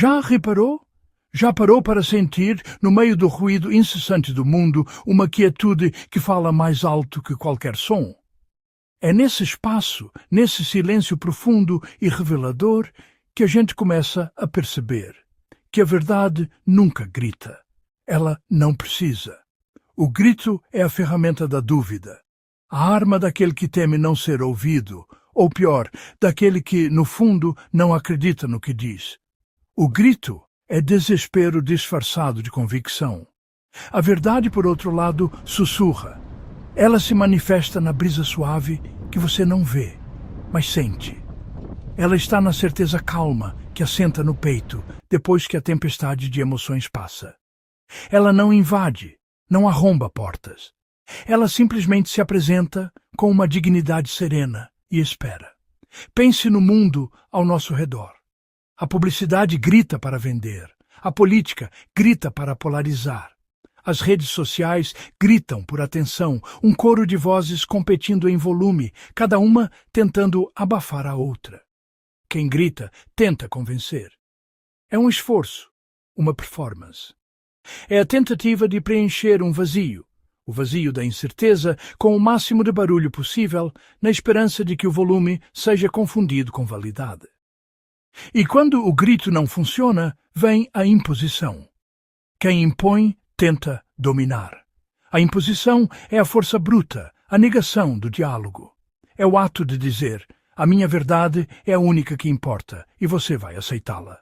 Já reparou? Já parou para sentir, no meio do ruído incessante do mundo, uma quietude que fala mais alto que qualquer som? É nesse espaço, nesse silêncio profundo e revelador, que a gente começa a perceber que a verdade nunca grita. Ela não precisa. O grito é a ferramenta da dúvida, a arma daquele que teme não ser ouvido, ou pior, daquele que, no fundo, não acredita no que diz. O grito é desespero disfarçado de convicção. A verdade, por outro lado, sussurra. Ela se manifesta na brisa suave que você não vê, mas sente. Ela está na certeza calma que assenta no peito depois que a tempestade de emoções passa. Ela não invade, não arromba portas. Ela simplesmente se apresenta com uma dignidade serena e espera. Pense no mundo ao nosso redor. A publicidade grita para vender. A política grita para polarizar. As redes sociais gritam por atenção, um coro de vozes competindo em volume, cada uma tentando abafar a outra. Quem grita tenta convencer. É um esforço, uma performance. É a tentativa de preencher um vazio, o vazio da incerteza, com o máximo de barulho possível, na esperança de que o volume seja confundido com validade. E quando o grito não funciona, vem a imposição. Quem impõe tenta dominar. A imposição é a força bruta, a negação do diálogo. É o ato de dizer, a minha verdade é a única que importa e você vai aceitá-la.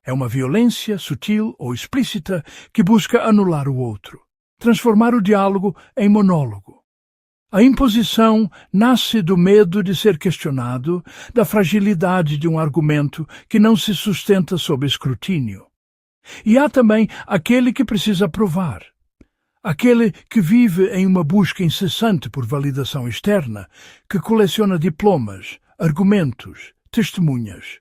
É uma violência sutil ou explícita que busca anular o outro, transformar o diálogo em monólogo. A imposição nasce do medo de ser questionado, da fragilidade de um argumento que não se sustenta sob escrutínio. E há também aquele que precisa provar, aquele que vive em uma busca incessante por validação externa, que coleciona diplomas, argumentos, testemunhas.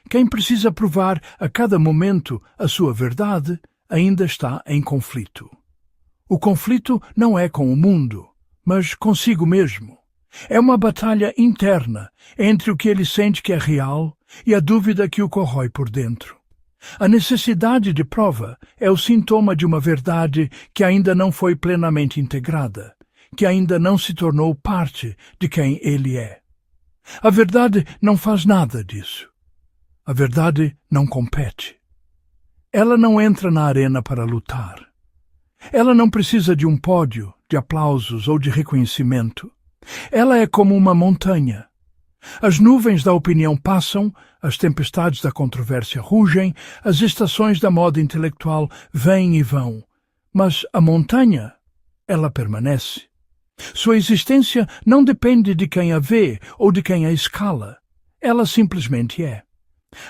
Quem precisa provar a cada momento a sua verdade ainda está em conflito. O conflito não é com o mundo, mas consigo mesmo. É uma batalha interna entre o que ele sente que é real e a dúvida que o corrói por dentro. A necessidade de prova é o sintoma de uma verdade que ainda não foi plenamente integrada, que ainda não se tornou parte de quem ele é. A verdade não faz nada disso. A verdade não compete. Ela não entra na arena para lutar. Ela não precisa de um pódio, de aplausos ou de reconhecimento. Ela é como uma montanha. As nuvens da opinião passam, as tempestades da controvérsia rugem, as estações da moda intelectual vêm e vão. Mas a montanha, ela permanece. Sua existência não depende de quem a vê ou de quem a escala. Ela simplesmente é.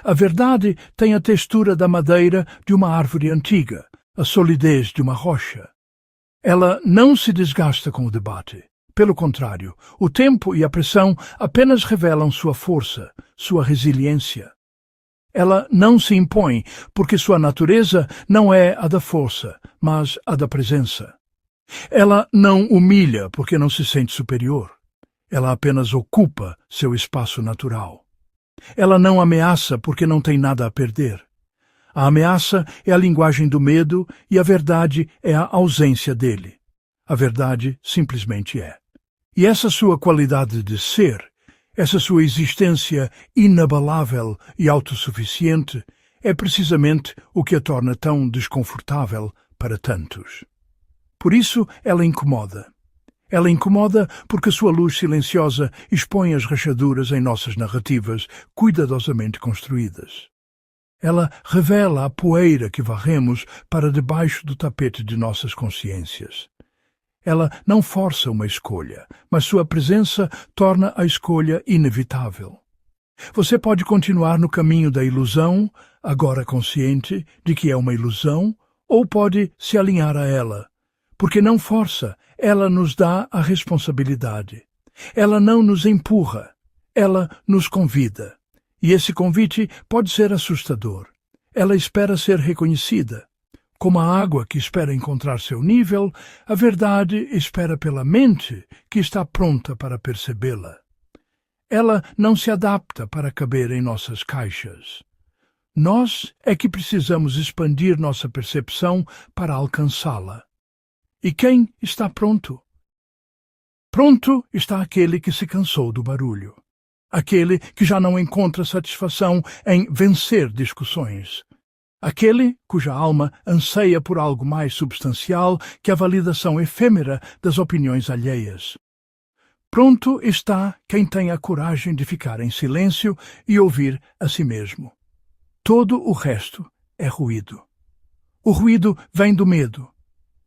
A verdade tem a textura da madeira de uma árvore antiga, a solidez de uma rocha. Ela não se desgasta com o debate. Pelo contrário, o tempo e a pressão apenas revelam sua força, sua resiliência. Ela não se impõe, porque sua natureza não é a da força, mas a da presença. Ela não humilha, porque não se sente superior. Ela apenas ocupa seu espaço natural. Ela não ameaça, porque não tem nada a perder. A ameaça é a linguagem do medo e a verdade é a ausência dele. A verdade simplesmente é. E essa sua qualidade de ser, essa sua existência inabalável e autossuficiente, é precisamente o que a torna tão desconfortável para tantos. Por isso ela incomoda. Ela incomoda porque sua luz silenciosa expõe as rachaduras em nossas narrativas cuidadosamente construídas. Ela revela a poeira que varremos para debaixo do tapete de nossas consciências. Ela não força uma escolha, mas sua presença torna a escolha inevitável. Você pode continuar no caminho da ilusão, agora consciente de que é uma ilusão, ou pode se alinhar a ela, porque não força, ela nos dá a responsabilidade. Ela não nos empurra, ela nos convida. E esse convite pode ser assustador. Ela espera ser reconhecida. Como a água que espera encontrar seu nível, a verdade espera pela mente que está pronta para percebê-la. Ela não se adapta para caber em nossas caixas. Nós é que precisamos expandir nossa percepção para alcançá-la. E quem está pronto? Pronto está aquele que se cansou do barulho. Aquele que já não encontra satisfação em vencer discussões. Aquele cuja alma anseia por algo mais substancial que a validação efêmera das opiniões alheias. Pronto está quem tem a coragem de ficar em silêncio e ouvir a si mesmo. Todo o resto é ruído. O ruído vem do medo.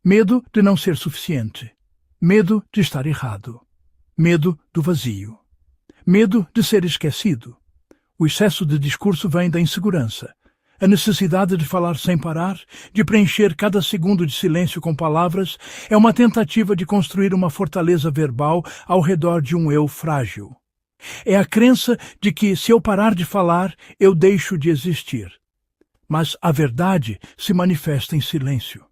Medo de não ser suficiente. Medo de estar errado. Medo do vazio. Medo de ser esquecido. O excesso de discurso vem da insegurança. A necessidade de falar sem parar, de preencher cada segundo de silêncio com palavras, é uma tentativa de construir uma fortaleza verbal ao redor de um eu frágil. É a crença de que, se eu parar de falar, eu deixo de existir. Mas a verdade se manifesta em silêncio.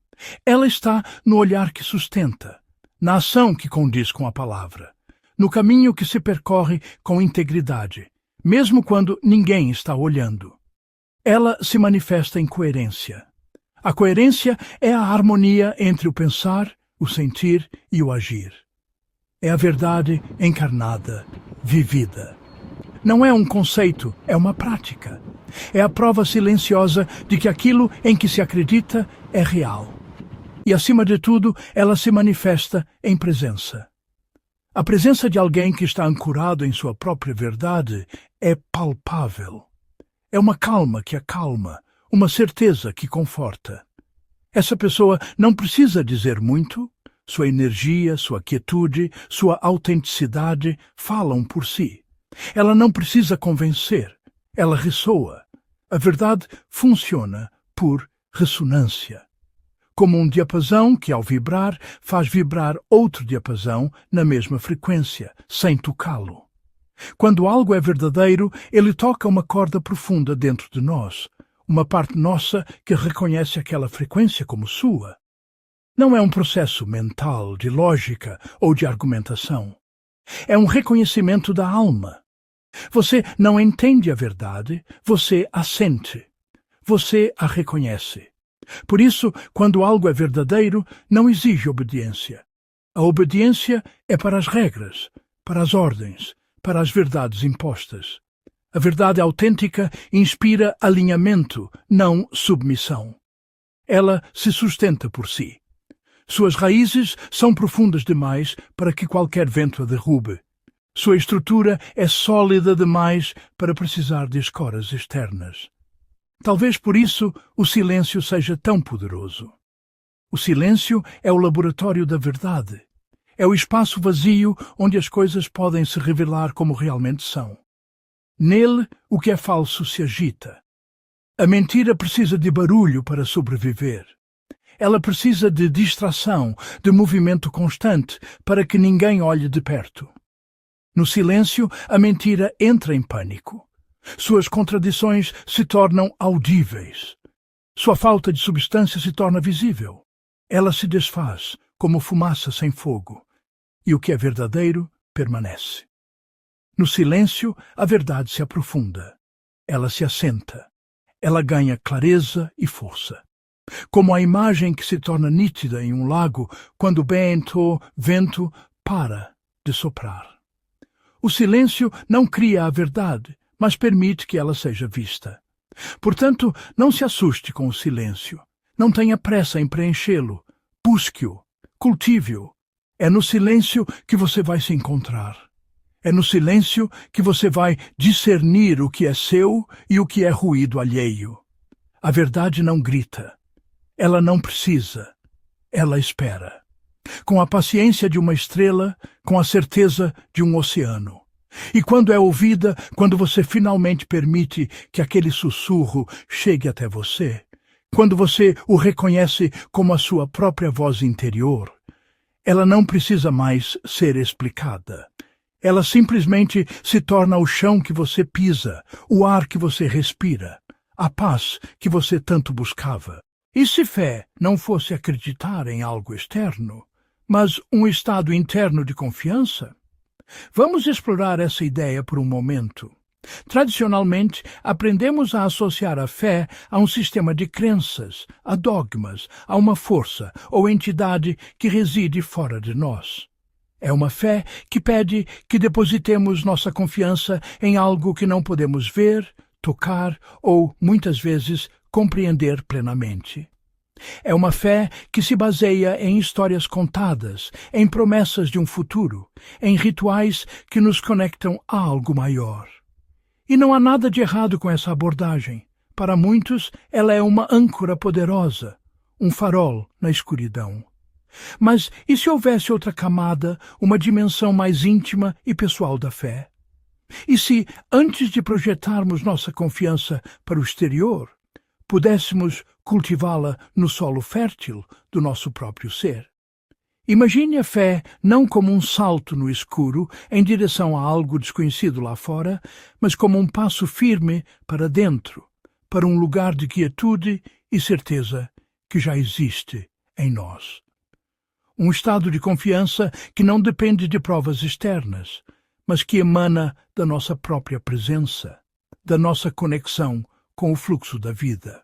Ela está no olhar que sustenta, na ação que condiz com a palavra, no caminho que se percorre com integridade, mesmo quando ninguém está olhando. Ela se manifesta em coerência. A coerência é a harmonia entre o pensar, o sentir e o agir. É a verdade encarnada, vivida. Não é um conceito, é uma prática. É a prova silenciosa de que aquilo em que se acredita é real. E, acima de tudo, ela se manifesta em presença. A presença de alguém que está ancorado em sua própria verdade é palpável. É uma calma que acalma, uma certeza que conforta. Essa pessoa não precisa dizer muito. Sua energia, sua quietude, sua autenticidade falam por si. Ela não precisa convencer, ela ressoa. A verdade funciona por ressonância. Como um diapasão que, ao vibrar, faz vibrar outro diapasão na mesma frequência, sem tocá-lo. Quando algo é verdadeiro, ele toca uma corda profunda dentro de nós, uma parte nossa que reconhece aquela frequência como sua. Não é um processo mental, de lógica ou de argumentação. É um reconhecimento da alma. Você não entende a verdade, você a sente. Você a reconhece. Por isso, quando algo é verdadeiro, não exige obediência. A obediência é para as regras, para as ordens, para as verdades impostas. A verdade autêntica inspira alinhamento, não submissão. Ela se sustenta por si. Suas raízes são profundas demais para que qualquer vento a derrube. Sua estrutura é sólida demais para precisar de escoras externas. Talvez por isso o silêncio seja tão poderoso. O silêncio é o laboratório da verdade. É o espaço vazio onde as coisas podem se revelar como realmente são. Nele, o que é falso se agita. A mentira precisa de barulho para sobreviver. Ela precisa de distração, de movimento constante, para que ninguém olhe de perto. No silêncio, a mentira entra em pânico. Suas contradições se tornam audíveis. Sua falta de substância se torna visível. Ela se desfaz, como fumaça sem fogo. E o que é verdadeiro permanece. No silêncio, a verdade se aprofunda. Ela se assenta. Ela ganha clareza e força. Como a imagem que se torna nítida em um lago quando o vento para de soprar. O silêncio não cria a verdade, mas permite que ela seja vista. Portanto, não se assuste com o silêncio. Não tenha pressa em preenchê-lo. Busque-o. Cultive-o. É no silêncio que você vai se encontrar. É no silêncio que você vai discernir o que é seu e o que é ruído alheio. A verdade não grita. Ela não precisa. Ela espera. Com a paciência de uma estrela, com a certeza de um oceano. E quando é ouvida, quando você finalmente permite que aquele sussurro chegue até você, quando você o reconhece como a sua própria voz interior, ela não precisa mais ser explicada. Ela simplesmente se torna o chão que você pisa, o ar que você respira, a paz que você tanto buscava. E se fé não fosse acreditar em algo externo, mas um estado interno de confiança? Vamos explorar essa ideia por um momento. Tradicionalmente, aprendemos a associar a fé a um sistema de crenças, a dogmas, a uma força ou entidade que reside fora de nós. É uma fé que pede que depositemos nossa confiança em algo que não podemos ver, tocar ou, muitas vezes, compreender plenamente. É uma fé que se baseia em histórias contadas, em promessas de um futuro, em rituais que nos conectam a algo maior. E não há nada de errado com essa abordagem. Para muitos, ela é uma âncora poderosa, um farol na escuridão. Mas e se houvesse outra camada, uma dimensão mais íntima e pessoal da fé? E se, antes de projetarmos nossa confiança para o exterior, pudéssemos cultivá-la no solo fértil do nosso próprio ser? Imagine a fé não como um salto no escuro em direção a algo desconhecido lá fora, mas como um passo firme para dentro, para um lugar de quietude e certeza que já existe em nós. Um estado de confiança que não depende de provas externas, mas que emana da nossa própria presença, da nossa conexão com o fluxo da vida.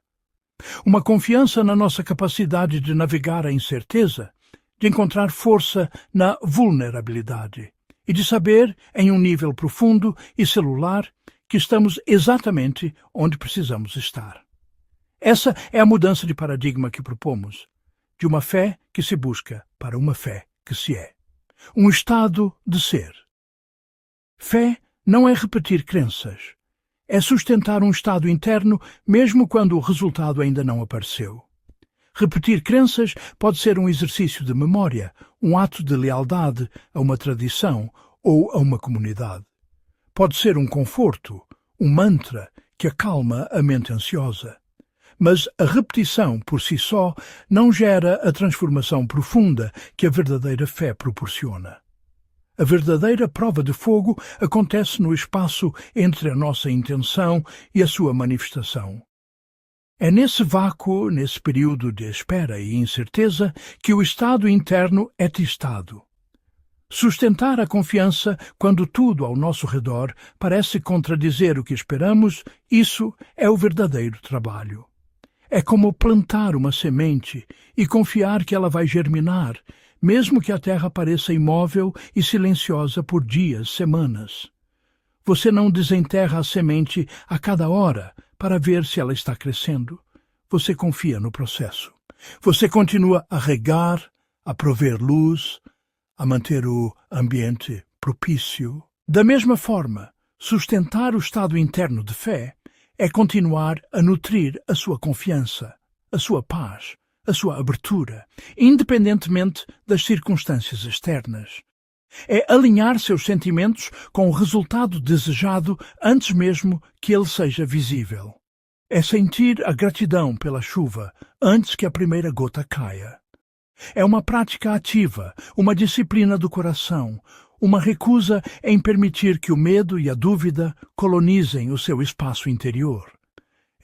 Uma confiança na nossa capacidade de navegar a incerteza, de encontrar força na vulnerabilidade e de saber, em um nível profundo e celular, que estamos exatamente onde precisamos estar. Essa é a mudança de paradigma que propomos, de uma fé que se busca para uma fé que se é. Um estado de ser. Fé não é repetir crenças. É sustentar um estado interno mesmo quando o resultado ainda não apareceu. Repetir crenças pode ser um exercício de memória, um ato de lealdade a uma tradição ou a uma comunidade. Pode ser um conforto, um mantra que acalma a mente ansiosa. Mas a repetição, por si só, não gera a transformação profunda que a verdadeira fé proporciona. A verdadeira prova de fogo acontece no espaço entre a nossa intenção e a sua manifestação. É nesse vácuo, nesse período de espera e incerteza, que o estado interno é testado. Sustentar a confiança quando tudo ao nosso redor parece contradizer o que esperamos, isso é o verdadeiro trabalho. É como plantar uma semente e confiar que ela vai germinar, mesmo que a terra pareça imóvel e silenciosa por dias, semanas. Você não desenterra a semente a cada hora para ver se ela está crescendo. Você confia no processo. Você continua a regar, a prover luz, a manter o ambiente propício. Da mesma forma, sustentar o estado interno de fé é continuar a nutrir a sua confiança, a sua paz, a sua abertura, independentemente das circunstâncias externas. É alinhar seus sentimentos com o resultado desejado antes mesmo que ele seja visível. É sentir a gratidão pela chuva antes que a primeira gota caia. É uma prática ativa, uma disciplina do coração, uma recusa em permitir que o medo e a dúvida colonizem o seu espaço interior.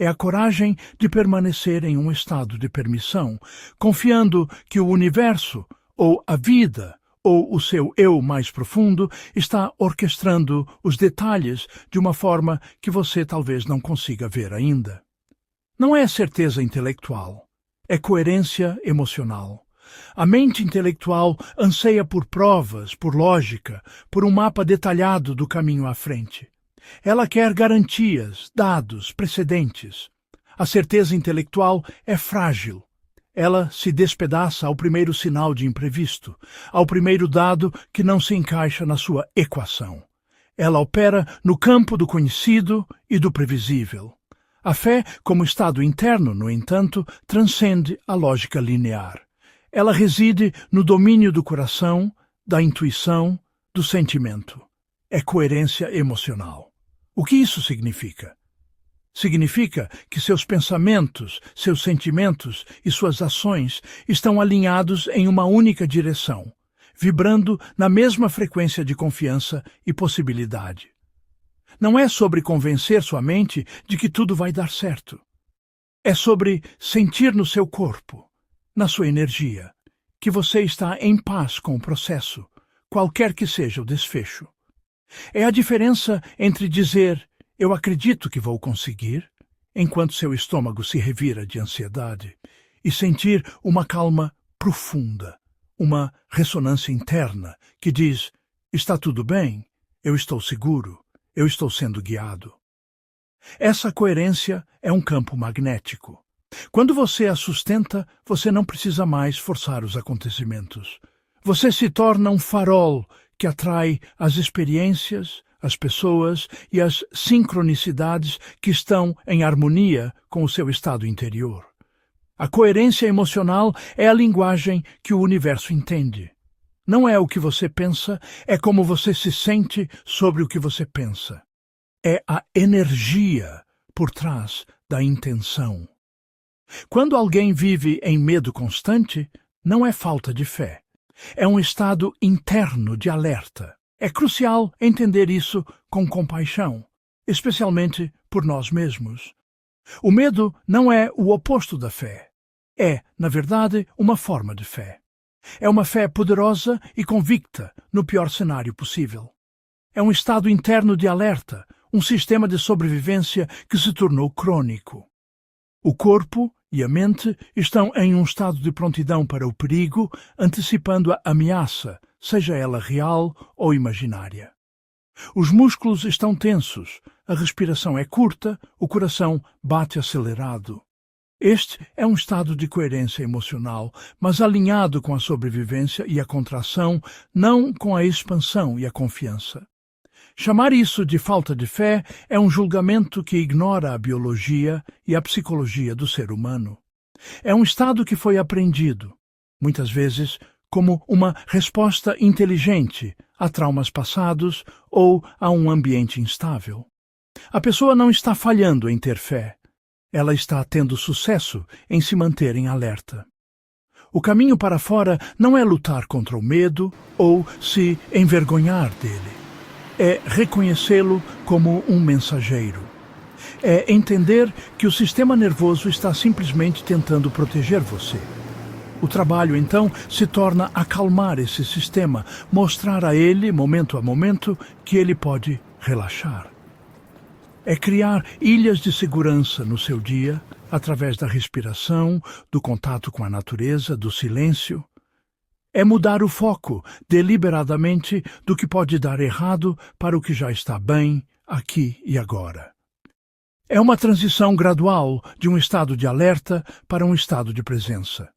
É a coragem de permanecer em um estado de permissão, confiando que o universo, ou a vida, ou o seu eu mais profundo, está orquestrando os detalhes de uma forma que você talvez não consiga ver ainda. Não é certeza intelectual, é coerência emocional. A mente intelectual anseia por provas, por lógica, por um mapa detalhado do caminho à frente. Ela quer garantias, dados, precedentes. A certeza intelectual é frágil. Ela se despedaça ao primeiro sinal de imprevisto, ao primeiro dado que não se encaixa na sua equação. Ela opera no campo do conhecido e do previsível. A fé, como estado interno, no entanto, transcende a lógica linear. Ela reside no domínio do coração, da intuição, do sentimento. É coerência emocional. O que isso significa? Significa que seus pensamentos, seus sentimentos e suas ações estão alinhados em uma única direção, vibrando na mesma frequência de confiança e possibilidade. Não é sobre convencer sua mente de que tudo vai dar certo. É sobre sentir no seu corpo, na sua energia, que você está em paz com o processo, qualquer que seja o desfecho. É a diferença entre dizer Eu acredito que vou conseguir, enquanto seu estômago se revira de ansiedade, e sentir uma calma profunda, uma ressonância interna que diz: está tudo bem, eu estou seguro, eu estou sendo guiado. Essa coerência é um campo magnético. Quando você a sustenta, você não precisa mais forçar os acontecimentos. Você se torna um farol que atrai as experiências, as pessoas e as sincronicidades que estão em harmonia com o seu estado interior. A coerência emocional é a linguagem que o universo entende. Não é o que você pensa, é como você se sente sobre o que você pensa. É a energia por trás da intenção. Quando alguém vive em medo constante, não é falta de fé. É um estado interno de alerta. É crucial entender isso com compaixão, especialmente por nós mesmos. O medo não é o oposto da fé. É, na verdade, uma forma de fé. É uma fé poderosa e convicta no pior cenário possível. É um estado interno de alerta, um sistema de sobrevivência que se tornou crônico. O corpo e a mente estão em um estado de prontidão para o perigo, antecipando a ameaça, seja ela real ou imaginária. Os músculos estão tensos, a respiração é curta, o coração bate acelerado. Este é um estado de coerência emocional, mas alinhado com a sobrevivência e a contração, não com a expansão e a confiança. Chamar isso de falta de fé é um julgamento que ignora a biologia e a psicologia do ser humano. É um estado que foi aprendido, muitas vezes, como uma resposta inteligente a traumas passados ou a um ambiente instável. A pessoa não está falhando em ter fé. Ela está tendo sucesso em se manter em alerta. O caminho para fora não é lutar contra o medo ou se envergonhar dele. É reconhecê-lo como um mensageiro. É entender que o sistema nervoso está simplesmente tentando proteger você. O trabalho, então, se torna acalmar esse sistema, mostrar a ele, momento a momento, que ele pode relaxar. É criar ilhas de segurança no seu dia, através da respiração, do contato com a natureza, do silêncio. É mudar o foco, deliberadamente, do que pode dar errado para o que já está bem, aqui e agora. É uma transição gradual de um estado de alerta para um estado de presença.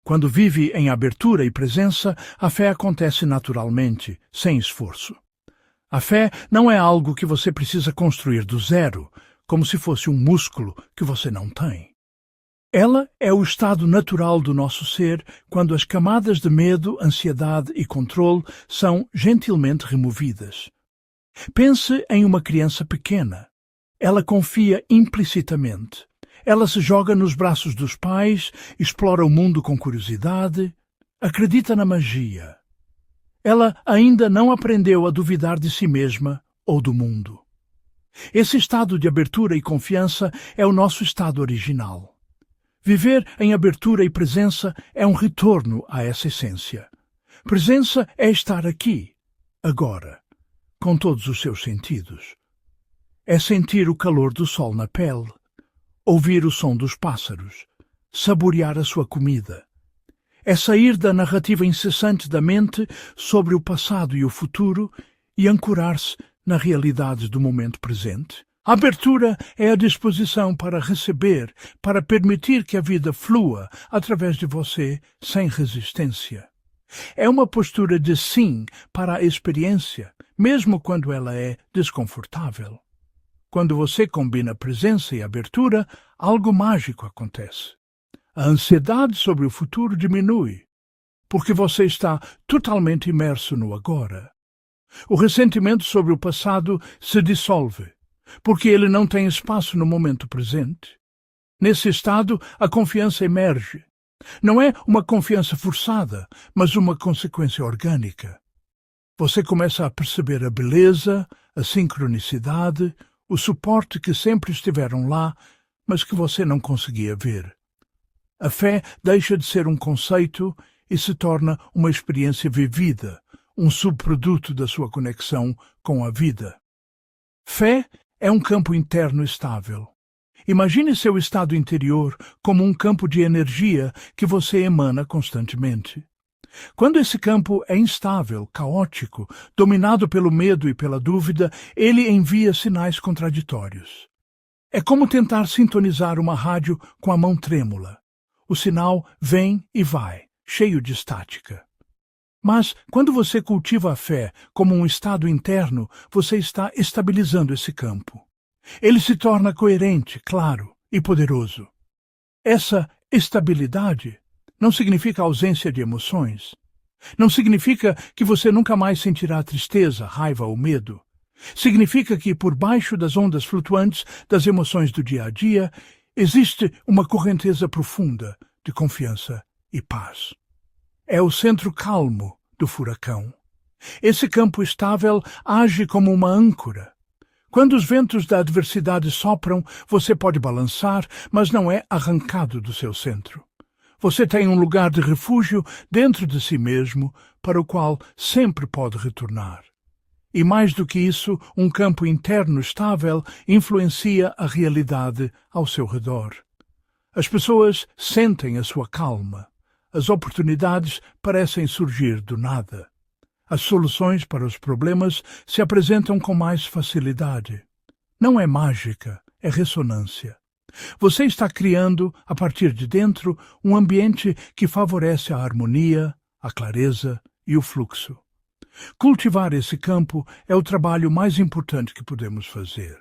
Quando vive em abertura e presença, a fé acontece naturalmente, sem esforço. A fé não é algo que você precisa construir do zero, como se fosse um músculo que você não tem. Ela é o estado natural do nosso ser quando as camadas de medo, ansiedade e controle são gentilmente removidas. Pense em uma criança pequena. Ela confia implicitamente. Ela se joga nos braços dos pais, explora o mundo com curiosidade, acredita na magia. Ela ainda não aprendeu a duvidar de si mesma ou do mundo. Esse estado de abertura e confiança é o nosso estado original. Viver em abertura e presença é um retorno a essa essência. Presença é estar aqui, agora, com todos os seus sentidos. É sentir o calor do sol na pele, ouvir o som dos pássaros, saborear a sua comida. É sair da narrativa incessante da mente sobre o passado e o futuro e ancorar-se na realidade do momento presente. A abertura é a disposição para receber, para permitir que a vida flua através de você sem resistência. É uma postura de sim para a experiência, mesmo quando ela é desconfortável. Quando você combina presença e abertura, algo mágico acontece. A ansiedade sobre o futuro diminui, porque você está totalmente imerso no agora. O ressentimento sobre o passado se dissolve, porque ele não tem espaço no momento presente. Nesse estado, a confiança emerge. Não é uma confiança forçada, mas uma consequência orgânica. Você começa a perceber a beleza, a sincronicidade, o suporte que sempre estiveram lá, mas que você não conseguia ver. A fé deixa de ser um conceito e se torna uma experiência vivida, um subproduto da sua conexão com a vida. Fé é um campo interno estável. Imagine seu estado interior como um campo de energia que você emana constantemente. Quando esse campo é instável, caótico, dominado pelo medo e pela dúvida, ele envia sinais contraditórios. É como tentar sintonizar uma rádio com a mão trêmula. O sinal vem e vai, cheio de estática. Mas, quando você cultiva a fé como um estado interno, você está estabilizando esse campo. Ele se torna coerente, claro e poderoso. Essa estabilidade não significa ausência de emoções. Não significa que você nunca mais sentirá tristeza, raiva ou medo. Significa que, por baixo das ondas flutuantes das emoções do dia a dia, existe uma correnteza profunda de confiança e paz. É o centro calmo do furacão. Esse campo estável age como uma âncora. Quando os ventos da adversidade sopram, você pode balançar, mas não é arrancado do seu centro. Você tem um lugar de refúgio dentro de si mesmo, para o qual sempre pode retornar. E mais do que isso, um campo interno estável influencia a realidade ao seu redor. As pessoas sentem a sua calma. As oportunidades parecem surgir do nada. As soluções para os problemas se apresentam com mais facilidade. Não é mágica, é ressonância. Você está criando, a partir de dentro, um ambiente que favorece a harmonia, a clareza e o fluxo. Cultivar esse campo é o trabalho mais importante que podemos fazer.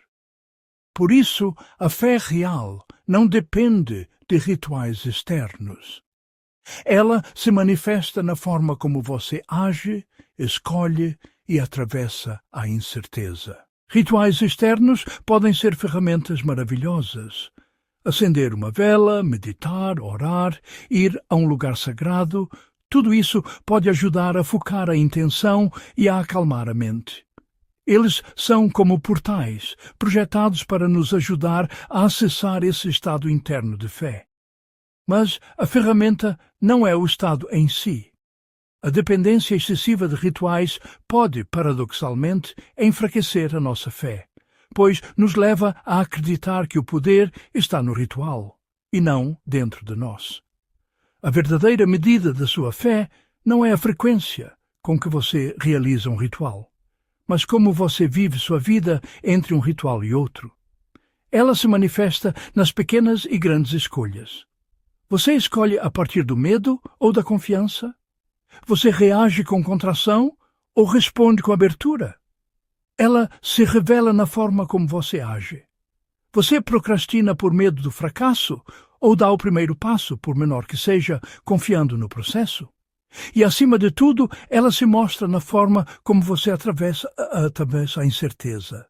Por isso, a fé real não depende de rituais externos. Ela se manifesta na forma como você age, escolhe e atravessa a incerteza. Rituais externos podem ser ferramentas maravilhosas. Acender uma vela, meditar, orar, ir a um lugar sagrado, tudo isso pode ajudar a focar a intenção e a acalmar a mente. Eles são como portais, projetados para nos ajudar a acessar esse estado interno de fé. Mas a ferramenta não é o estado em si. A dependência excessiva de rituais pode, paradoxalmente, enfraquecer a nossa fé, pois nos leva a acreditar que o poder está no ritual, e não dentro de nós. A verdadeira medida da sua fé não é a frequência com que você realiza um ritual, mas como você vive sua vida entre um ritual e outro. Ela se manifesta nas pequenas e grandes escolhas. Você escolhe a partir do medo ou da confiança? Você reage com contração ou responde com abertura? Ela se revela na forma como você age. Você procrastina por medo do fracasso ou dá o primeiro passo, por menor que seja, confiando no processo? E, acima de tudo, ela se mostra na forma como você atravessa a incerteza.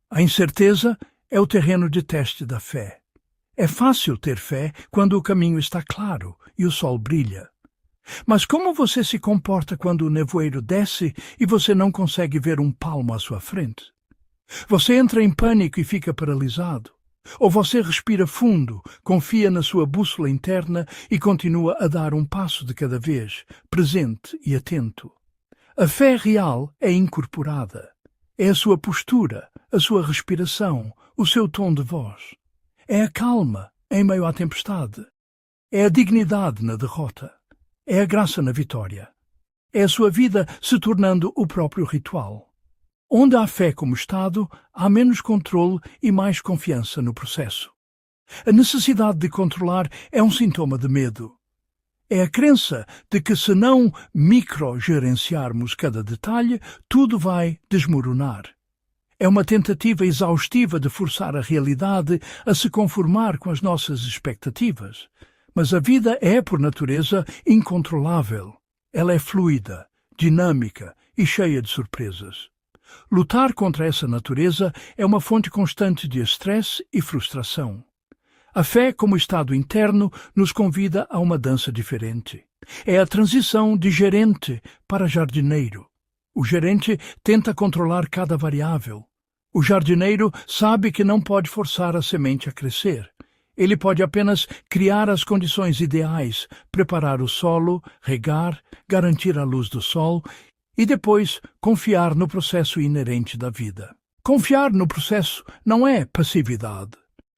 A incerteza é o terreno de teste da fé. É fácil ter fé quando o caminho está claro e o sol brilha. Mas como você se comporta quando o nevoeiro desce e você não consegue ver um palmo à sua frente? Você entra em pânico e fica paralisado? Ou você respira fundo, confia na sua bússola interna e continua a dar um passo de cada vez, presente e atento? A fé real é incorporada. É a sua postura, a sua respiração, o seu tom de voz. É a calma em meio à tempestade. É a dignidade na derrota. É a graça na vitória. É a sua vida se tornando o próprio ritual. Onde há fé como estado, há menos controle e mais confiança no processo. A necessidade de controlar é um sintoma de medo. É a crença de que, se não microgerenciarmos cada detalhe, tudo vai desmoronar. É uma tentativa exaustiva de forçar a realidade a se conformar com as nossas expectativas. Mas a vida é, por natureza, incontrolável. Ela é fluida, dinâmica e cheia de surpresas. Lutar contra essa natureza é uma fonte constante de estresse e frustração. A fé, como estado interno, nos convida a uma dança diferente. É a transição de gerente para jardineiro. O gerente tenta controlar cada variável. O jardineiro sabe que não pode forçar a semente a crescer. Ele pode apenas criar as condições ideais, preparar o solo, regar, garantir a luz do sol e depois confiar no processo inerente da vida. Confiar no processo não é passividade.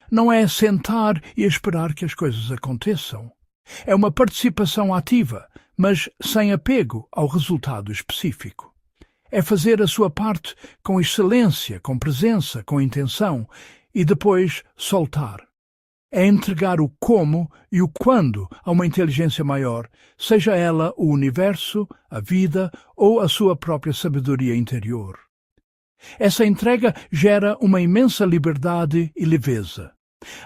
Não é sentar e esperar que as coisas aconteçam. É uma participação ativa, mas sem apego ao resultado específico. É fazer a sua parte com excelência, com presença, com intenção e depois soltar. É entregar o como e o quando a uma inteligência maior, seja ela o universo, a vida ou a sua própria sabedoria interior. Essa entrega gera uma imensa liberdade e leveza.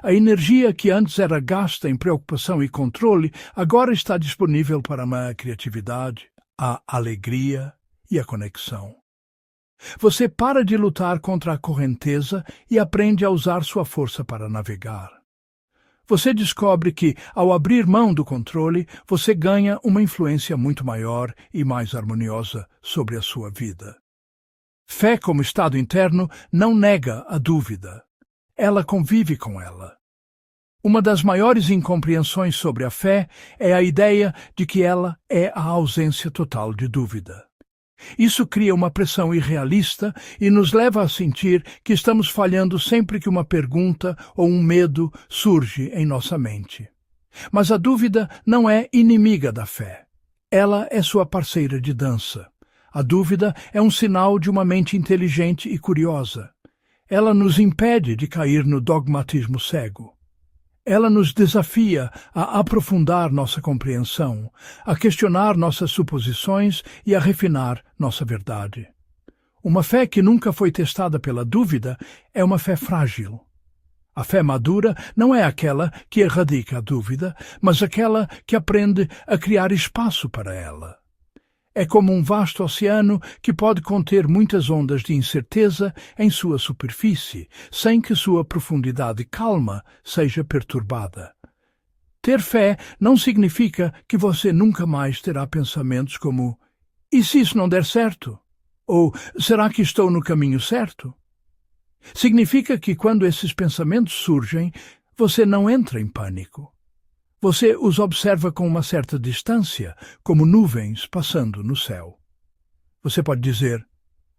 A energia que antes era gasta em preocupação e controle agora está disponível para a criatividade, a alegria e a conexão. Você para de lutar contra a correnteza e aprende a usar sua força para navegar. Você descobre que, ao abrir mão do controle, você ganha uma influência muito maior e mais harmoniosa sobre a sua vida. Fé como estado interno não nega a dúvida. Ela convive com ela. Uma das maiores incompreensões sobre a fé é a ideia de que ela é a ausência total de dúvida. Isso cria uma pressão irrealista e nos leva a sentir que estamos falhando sempre que uma pergunta ou um medo surge em nossa mente. Mas a dúvida não é inimiga da fé. Ela é sua parceira de dança. A dúvida é um sinal de uma mente inteligente e curiosa. Ela nos impede de cair no dogmatismo cego. Ela nos desafia a aprofundar nossa compreensão, a questionar nossas suposições e a refinar nossa verdade. Uma fé que nunca foi testada pela dúvida é uma fé frágil. A fé madura não é aquela que erradica a dúvida, mas aquela que aprende a criar espaço para ela. É como um vasto oceano que pode conter muitas ondas de incerteza em sua superfície, sem que sua profundidade calma seja perturbada. Ter fé não significa que você nunca mais terá pensamentos como "e se isso não der certo?" ou "será que estou no caminho certo?" Significa que quando esses pensamentos surgem, você não entra em pânico. Você os observa com uma certa distância, como nuvens passando no céu. Você pode dizer: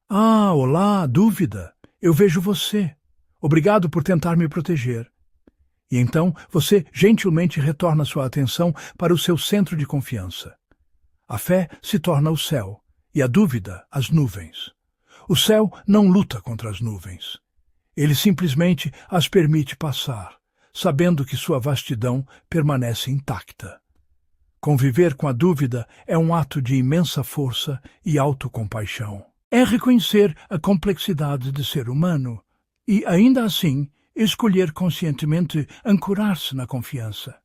"Ah, olá, dúvida, eu vejo você. Obrigado por tentar me proteger." E então você gentilmente retorna sua atenção para o seu centro de confiança. A fé se torna o céu e a dúvida as nuvens. O céu não luta contra as nuvens. Ele simplesmente as permite passar, sabendo que sua vastidão permanece intacta. Conviver com a dúvida é um ato de imensa força e autocompaixão. É reconhecer a complexidade de ser humano e, ainda assim, escolher conscientemente ancorar-se na confiança.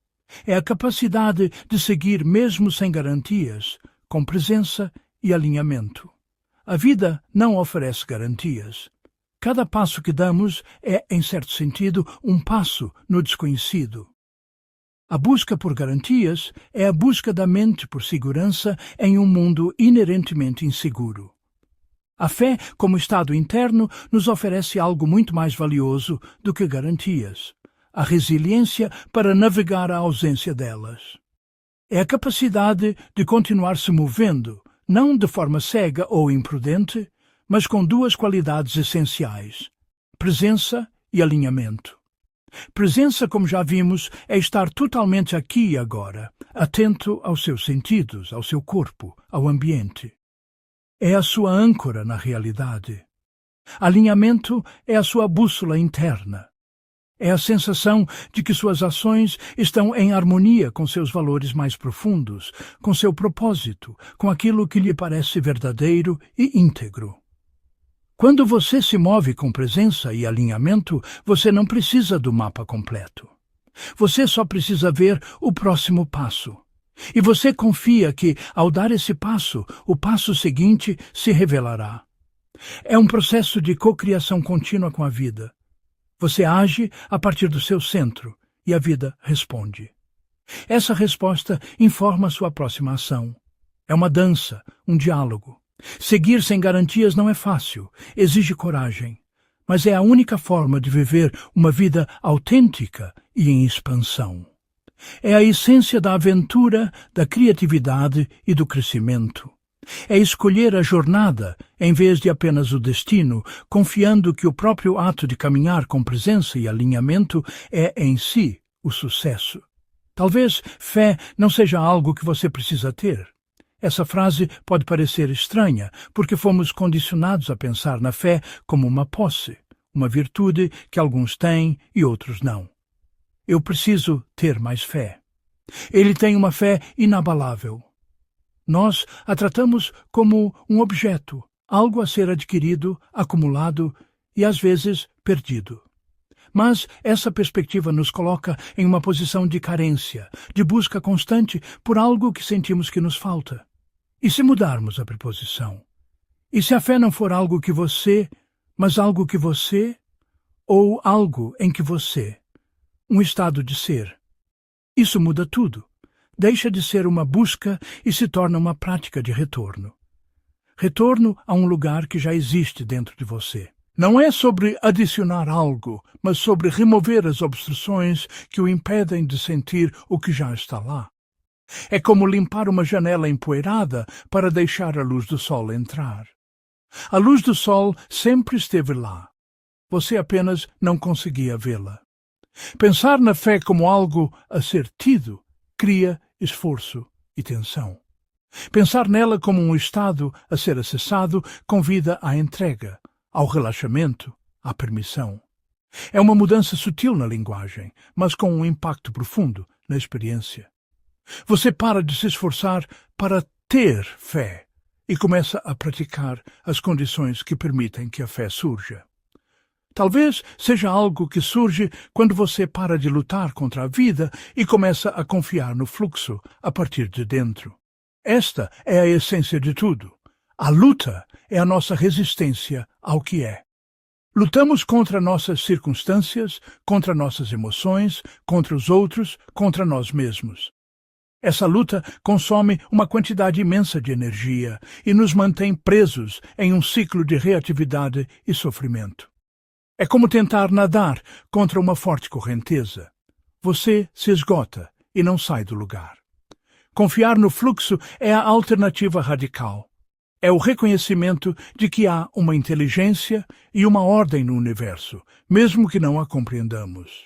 É a capacidade de seguir mesmo sem garantias, com presença e alinhamento. A vida não oferece garantias. Cada passo que damos é, em certo sentido, um passo no desconhecido. A busca por garantias é a busca da mente por segurança em um mundo inerentemente inseguro. A fé, como estado interno, nos oferece algo muito mais valioso do que garantias: a resiliência para navegar a ausência delas. É a capacidade de continuar se movendo, não de forma cega ou imprudente, mas com duas qualidades essenciais: presença e alinhamento. Presença, como já vimos, é estar totalmente aqui e agora, atento aos seus sentidos, ao seu corpo, ao ambiente. É a sua âncora na realidade. Alinhamento é a sua bússola interna. É a sensação de que suas ações estão em harmonia com seus valores mais profundos, com seu propósito, com aquilo que lhe parece verdadeiro e íntegro. Quando você se move com presença e alinhamento, você não precisa do mapa completo. Você só precisa ver o próximo passo. E você confia que, ao dar esse passo, o passo seguinte se revelará. É um processo de cocriação contínua com a vida. Você age a partir do seu centro e a vida responde. Essa resposta informa sua próxima ação. É uma dança, um diálogo. Seguir sem garantias não é fácil, exige coragem, mas é a única forma de viver uma vida autêntica e em expansão. É a essência da aventura, da criatividade e do crescimento. É escolher a jornada em vez de apenas o destino, confiando que o próprio ato de caminhar com presença e alinhamento é em si o sucesso. Talvez fé não seja algo que você precisa ter. Essa frase pode parecer estranha, porque fomos condicionados a pensar na fé como uma posse, uma virtude que alguns têm e outros não. Eu preciso ter mais fé. Ele tem uma fé inabalável. Nós a tratamos como um objeto, algo a ser adquirido, acumulado e, às vezes, perdido. Mas essa perspectiva nos coloca em uma posição de carência, de busca constante por algo que sentimos que nos falta. E se mudarmos a preposição? E se a fé não for algo que você, mas algo que você, ou algo em que você, um estado de ser? Isso muda tudo. Deixa de ser uma busca e se torna uma prática de retorno. Retorno a um lugar que já existe dentro de você. Não é sobre adicionar algo, mas sobre remover as obstruções que o impedem de sentir o que já está lá. É como limpar uma janela empoeirada para deixar a luz do sol entrar. A luz do sol sempre esteve lá. Você apenas não conseguia vê-la. Pensar na fé como algo a ser tido cria esforço e tensão. Pensar nela como um estado a ser acessado convida à entrega, ao relaxamento, à permissão. É uma mudança sutil na linguagem, mas com um impacto profundo na experiência. Você para de se esforçar para ter fé e começa a praticar as condições que permitem que a fé surja. Talvez seja algo que surge quando você para de lutar contra a vida e começa a confiar no fluxo a partir de dentro. Esta é a essência de tudo. A luta é a nossa resistência ao que é. Lutamos contra nossas circunstâncias, contra nossas emoções, contra os outros, contra nós mesmos. Essa luta consome uma quantidade imensa de energia e nos mantém presos em um ciclo de reatividade e sofrimento. É como tentar nadar contra uma forte correnteza. Você se esgota e não sai do lugar. Confiar no fluxo é a alternativa radical. É o reconhecimento de que há uma inteligência e uma ordem no universo, mesmo que não a compreendamos.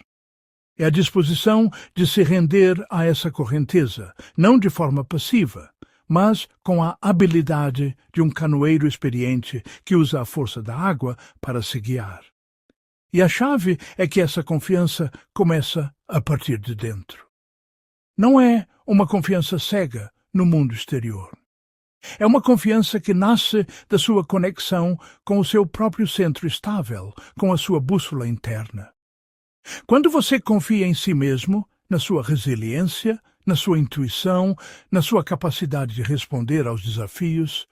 É a disposição de se render a essa correnteza, não de forma passiva, mas com a habilidade de um canoeiro experiente que usa a força da água para se guiar. E a chave é que essa confiança começa a partir de dentro. Não é uma confiança cega no mundo exterior. É uma confiança que nasce da sua conexão com o seu próprio centro estável, com a sua bússola interna. Quando você confia em si mesmo, na sua resiliência, na sua intuição, na sua capacidade de responder aos desafios,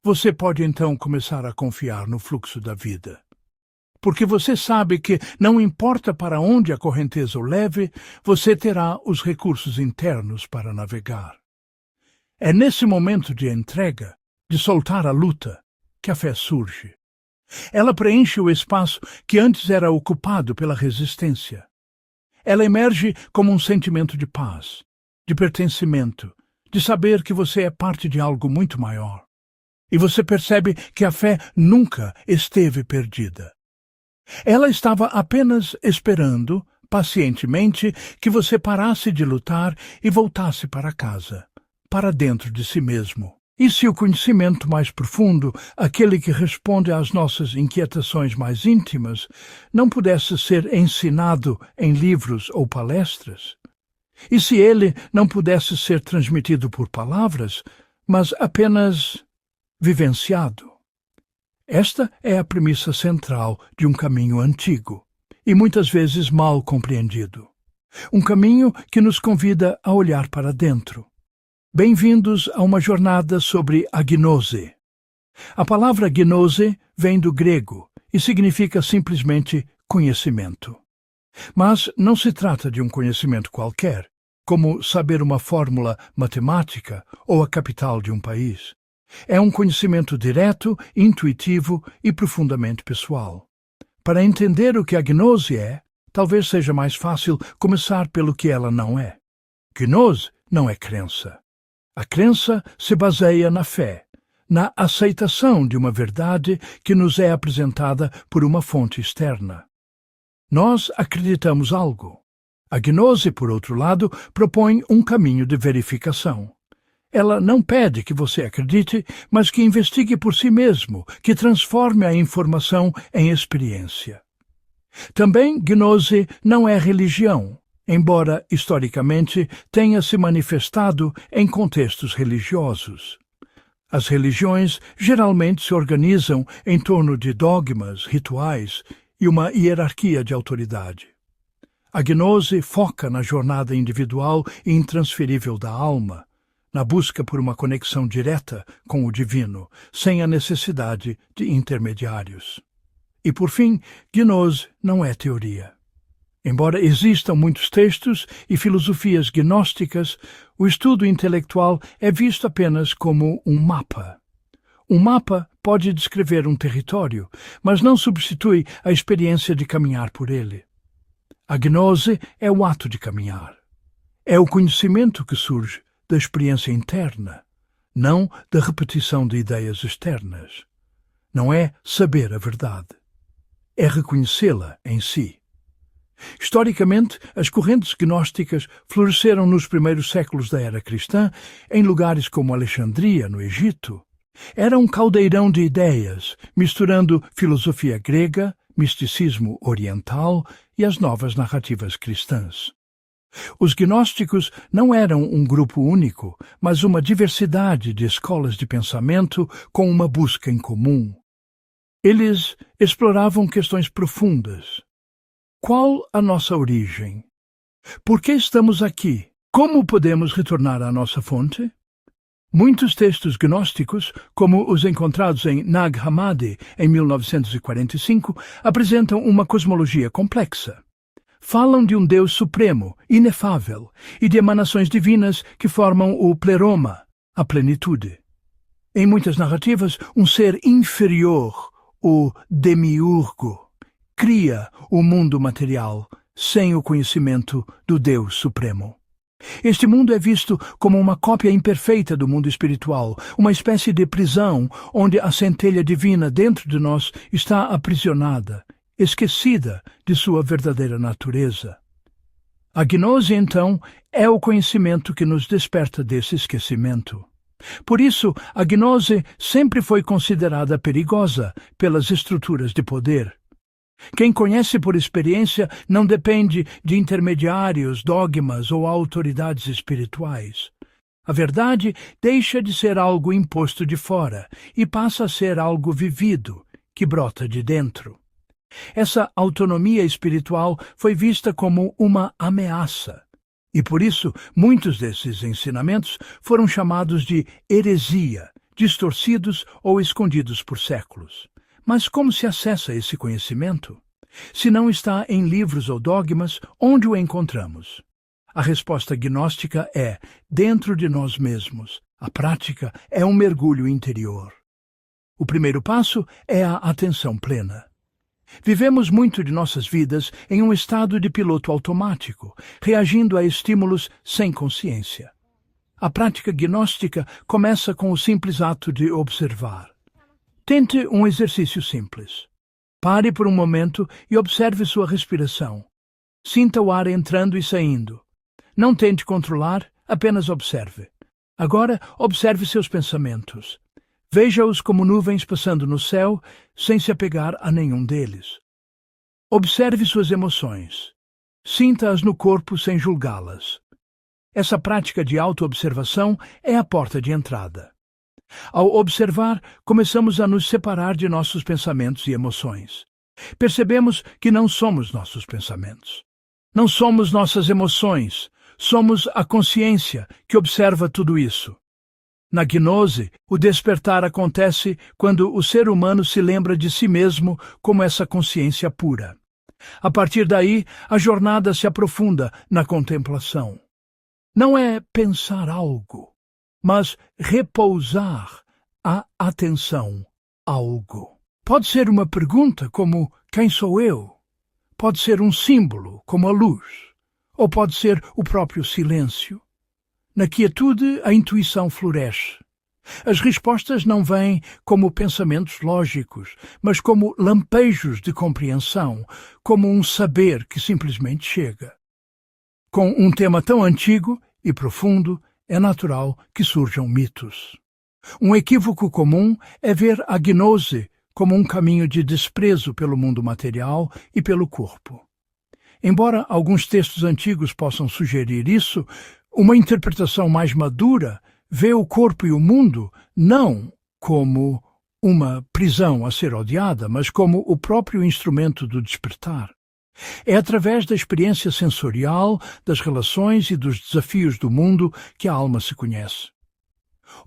você pode então começar a confiar no fluxo da vida. Porque você sabe que, não importa para onde a correnteza o leve, você terá os recursos internos para navegar. É nesse momento de entrega, de soltar a luta, que a fé surge. Ela preenche o espaço que antes era ocupado pela resistência. Ela emerge como um sentimento de paz, de pertencimento, de saber que você é parte de algo muito maior. E você percebe que a fé nunca esteve perdida. Ela estava apenas esperando, pacientemente, que você parasse de lutar e voltasse para casa, para dentro de si mesmo. E se o conhecimento mais profundo, aquele que responde às nossas inquietações mais íntimas, não pudesse ser ensinado em livros ou palestras? E se ele não pudesse ser transmitido por palavras, mas apenas vivenciado? Esta é a premissa central de um caminho antigo e muitas vezes mal compreendido. Um caminho que nos convida a olhar para dentro. Bem-vindos a uma jornada sobre a gnose. A palavra gnose vem do grego e significa simplesmente conhecimento. Mas não se trata de um conhecimento qualquer, como saber uma fórmula matemática ou a capital de um país. É um conhecimento direto, intuitivo e profundamente pessoal. Para entender o que a gnose é, talvez seja mais fácil começar pelo que ela não é. Gnose não é crença. A crença se baseia na fé, na aceitação de uma verdade que nos é apresentada por uma fonte externa. Nós acreditamos algo. A gnose, por outro lado, propõe um caminho de verificação. Ela não pede que você acredite, mas que investigue por si mesmo, que transforme a informação em experiência. Também, gnose não é religião, embora historicamente tenha se manifestado em contextos religiosos. As religiões geralmente se organizam em torno de dogmas, rituais e uma hierarquia de autoridade. A gnose foca na jornada individual e intransferível da alma, na busca por uma conexão direta com o divino, sem a necessidade de intermediários. E, por fim, gnose não é teoria. Embora existam muitos textos e filosofias gnósticas, o estudo intelectual é visto apenas como um mapa. Um mapa pode descrever um território, mas não substitui a experiência de caminhar por ele. A gnose é o ato de caminhar. É o conhecimento que surge da experiência interna, não da repetição de ideias externas. Não é saber a verdade. É reconhecê-la em si. Historicamente, as correntes gnósticas floresceram nos primeiros séculos da era cristã em lugares como Alexandria, no Egito. Era um caldeirão de ideias, misturando filosofia grega, misticismo oriental e as novas narrativas cristãs. Os gnósticos não eram um grupo único, mas uma diversidade de escolas de pensamento com uma busca em comum. Eles exploravam questões profundas. Qual a nossa origem? Por que estamos aqui? Como podemos retornar à nossa fonte? Muitos textos gnósticos, como os encontrados em Nag Hammadi, em 1945, apresentam uma cosmologia complexa. Falam de um Deus supremo, inefável, e de emanações divinas que formam o pleroma, a plenitude. Em muitas narrativas, um ser inferior, o demiurgo, cria o mundo material sem o conhecimento do Deus Supremo. Este mundo é visto como uma cópia imperfeita do mundo espiritual, uma espécie de prisão onde a centelha divina dentro de nós está aprisionada, esquecida de sua verdadeira natureza. A gnose, então, é o conhecimento que nos desperta desse esquecimento. Por isso, a gnose sempre foi considerada perigosa pelas estruturas de poder. Quem conhece por experiência não depende de intermediários, dogmas ou autoridades espirituais. A verdade deixa de ser algo imposto de fora e passa a ser algo vivido, que brota de dentro. Essa autonomia espiritual foi vista como uma ameaça, e por isso muitos desses ensinamentos foram chamados de heresia, distorcidos ou escondidos por séculos. Mas como se acessa esse conhecimento? Se não está em livros ou dogmas, onde o encontramos? A resposta gnóstica é dentro de nós mesmos. A prática é um mergulho interior. O primeiro passo é a atenção plena. Vivemos muito de nossas vidas em um estado de piloto automático, reagindo a estímulos sem consciência. A prática gnóstica começa com o simples ato de observar. Tente um exercício simples. Pare por um momento e observe sua respiração. Sinta o ar entrando e saindo. Não tente controlar, apenas observe. Agora, observe seus pensamentos. Veja-os como nuvens passando no céu, sem se apegar a nenhum deles. Observe suas emoções. Sinta-as no corpo sem julgá-las. Essa prática de autoobservação é a porta de entrada. Ao observar, começamos a nos separar de nossos pensamentos e emoções. Percebemos que não somos nossos pensamentos. Não somos nossas emoções. Somos a consciência que observa tudo isso. Na gnose, o despertar acontece quando o ser humano se lembra de si mesmo como essa consciência pura. A partir daí, a jornada se aprofunda na contemplação. Não é pensar algo, mas repousar a atenção algo. Pode ser uma pergunta como quem sou eu? Pode ser um símbolo como a luz, ou pode ser o próprio silêncio. Na quietude, a intuição floresce. As respostas não vêm como pensamentos lógicos, mas como lampejos de compreensão, como um saber que simplesmente chega. Com um tema tão antigo e profundo, é natural que surjam mitos. Um equívoco comum é ver a gnose como um caminho de desprezo pelo mundo material e pelo corpo. Embora alguns textos antigos possam sugerir isso, uma interpretação mais madura vê o corpo e o mundo não como uma prisão a ser odiada, mas como o próprio instrumento do despertar. É através da experiência sensorial, das relações e dos desafios do mundo que a alma se conhece.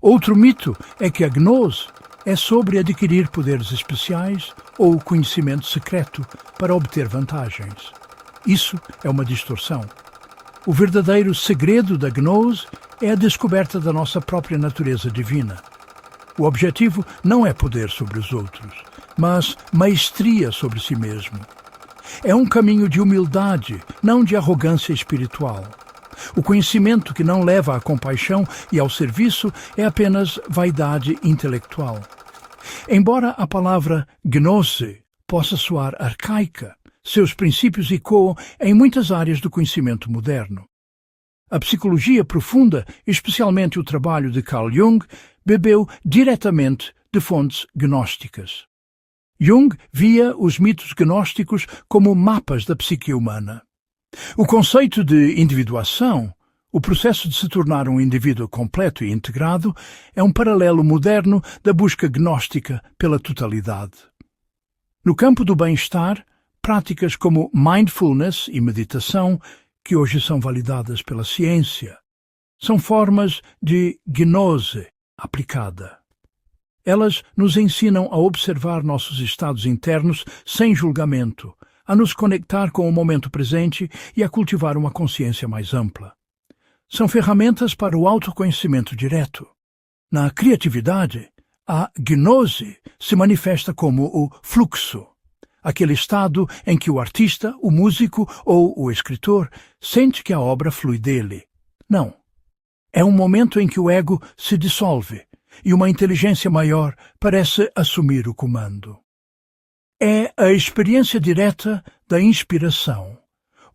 Outro mito é que a gnose é sobre adquirir poderes especiais ou conhecimento secreto para obter vantagens. Isso é uma distorção. O verdadeiro segredo da gnose é a descoberta da nossa própria natureza divina. O objetivo não é poder sobre os outros, mas maestria sobre si mesmo. É um caminho de humildade, não de arrogância espiritual. O conhecimento que não leva à compaixão e ao serviço é apenas vaidade intelectual. Embora a palavra gnose possa soar arcaica, seus princípios ecoam em muitas áreas do conhecimento moderno. A psicologia profunda, especialmente o trabalho de Carl Jung, bebeu diretamente de fontes gnósticas. Jung via os mitos gnósticos como mapas da psique humana. O conceito de individuação, o processo de se tornar um indivíduo completo e integrado, é um paralelo moderno da busca gnóstica pela totalidade. No campo do bem-estar, práticas como mindfulness e meditação, que hoje são validadas pela ciência, são formas de gnose aplicada. Elas nos ensinam a observar nossos estados internos sem julgamento, a nos conectar com o momento presente e a cultivar uma consciência mais ampla. São ferramentas para o autoconhecimento direto. Na criatividade, a gnose se manifesta como o fluxo, aquele estado em que o artista, o músico ou o escritor sente que a obra flui dele. Não. É um momento em que o ego se dissolve e uma inteligência maior parece assumir o comando. É a experiência direta da inspiração,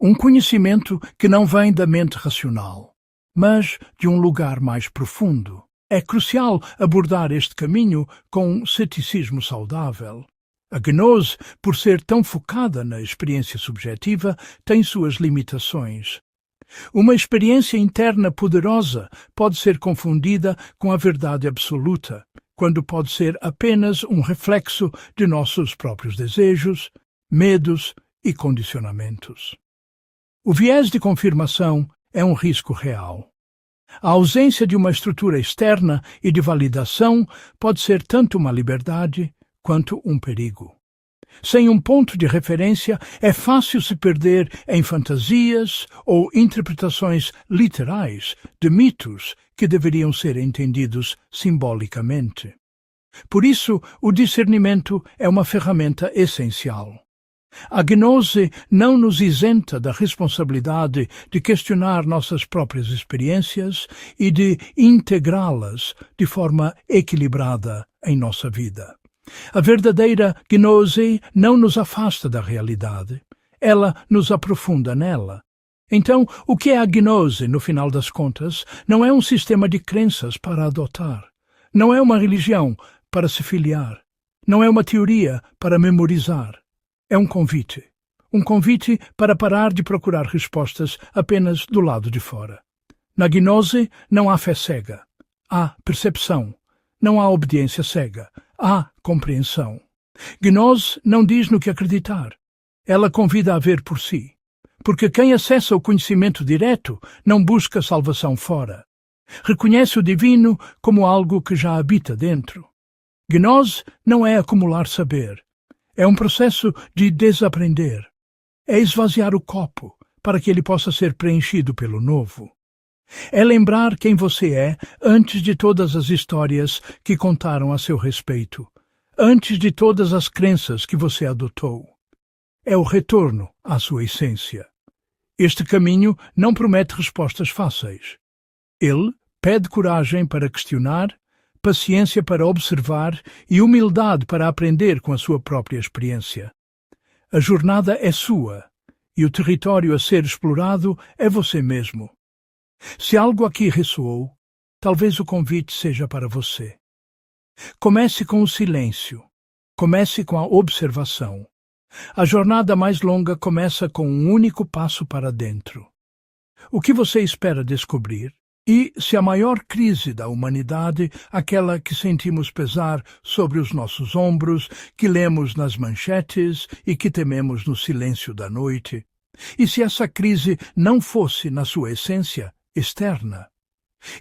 um conhecimento que não vem da mente racional, mas de um lugar mais profundo. É crucial abordar este caminho com um ceticismo saudável. A gnose, por ser tão focada na experiência subjetiva, tem suas limitações. Uma experiência interna poderosa pode ser confundida com a verdade absoluta, quando pode ser apenas um reflexo de nossos próprios desejos, medos e condicionamentos. O viés de confirmação é um risco real. A ausência de uma estrutura externa e de validação pode ser tanto uma liberdade quanto um perigo. Sem um ponto de referência, é fácil se perder em fantasias ou interpretações literais de mitos que deveriam ser entendidos simbolicamente. Por isso, o discernimento é uma ferramenta essencial. A gnose não nos isenta da responsabilidade de questionar nossas próprias experiências e de integrá-las de forma equilibrada em nossa vida. A verdadeira gnose não nos afasta da realidade, ela nos aprofunda nela. Então, o que é a gnose, no final das contas, não é um sistema de crenças para adotar, não é uma religião para se filiar, não é uma teoria para memorizar. É um convite para parar de procurar respostas apenas do lado de fora. Na gnose não há fé cega, há percepção, não há obediência cega, há compreensão. Gnose não diz no que acreditar, ela convida a ver por si, porque quem acessa o conhecimento direto não busca salvação fora. Reconhece o divino como algo que já habita dentro. Gnose não é acumular saber, é um processo de desaprender. É esvaziar o copo para que ele possa ser preenchido pelo novo. É lembrar quem você é antes de todas as histórias que contaram a seu respeito, antes de todas as crenças que você adotou. É o retorno à sua essência. Este caminho não promete respostas fáceis. Ele pede coragem para questionar, paciência para observar e humildade para aprender com a sua própria experiência. A jornada é sua e o território a ser explorado é você mesmo. Se algo aqui ressoou, talvez o convite seja para você. Comece com o silêncio. Comece com a observação. A jornada mais longa começa com um único passo para dentro. O que você espera descobrir? E se a maior crise da humanidade, aquela que sentimos pesar sobre os nossos ombros, que lemos nas manchetes e que tememos no silêncio da noite, e se essa crise não fosse, na sua essência, externa?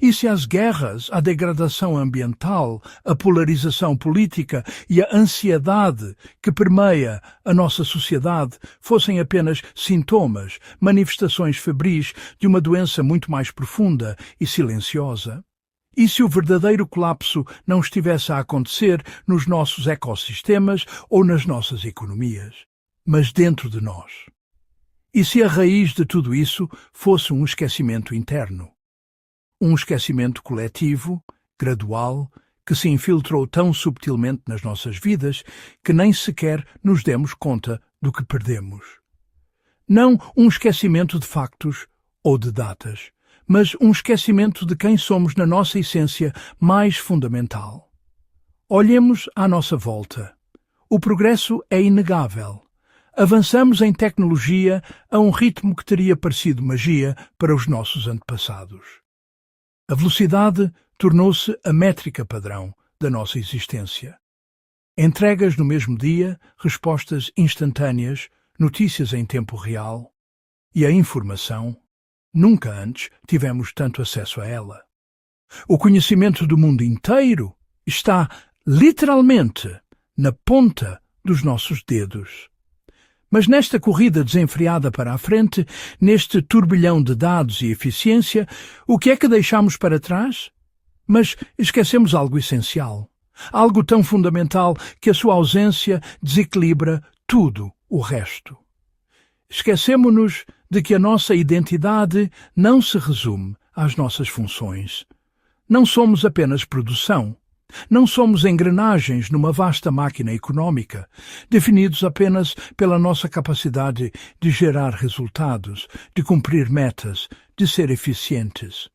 E se as guerras, a degradação ambiental, a polarização política e a ansiedade que permeia a nossa sociedade fossem apenas sintomas, manifestações febris de uma doença muito mais profunda e silenciosa? E se o verdadeiro colapso não estivesse a acontecer nos nossos ecossistemas ou nas nossas economias, mas dentro de nós? E se a raiz de tudo isso fosse um esquecimento interno? Um esquecimento coletivo, gradual, que se infiltrou tão subtilmente nas nossas vidas que nem sequer nos demos conta do que perdemos. Não um esquecimento de factos ou de datas, mas um esquecimento de quem somos na nossa essência mais fundamental. Olhemos à nossa volta. O progresso é inegável. Avançamos em tecnologia a um ritmo que teria parecido magia para os nossos antepassados. A velocidade tornou-se a métrica padrão da nossa existência. Entregas no mesmo dia, respostas instantâneas, notícias em tempo real. E a informação, nunca antes tivemos tanto acesso a ela. O conhecimento do mundo inteiro está, literalmente, na ponta dos nossos dedos. Mas nesta corrida desenfreada para a frente, neste turbilhão de dados e eficiência, o que é que deixamos para trás? Mas esquecemos algo essencial, algo tão fundamental que a sua ausência desequilibra tudo o resto. Esquecemo-nos de que a nossa identidade não se resume às nossas funções. Não somos apenas produção. Não somos engrenagens numa vasta máquina económica, definidos apenas pela nossa capacidade de gerar resultados, de cumprir metas, de ser eficientes.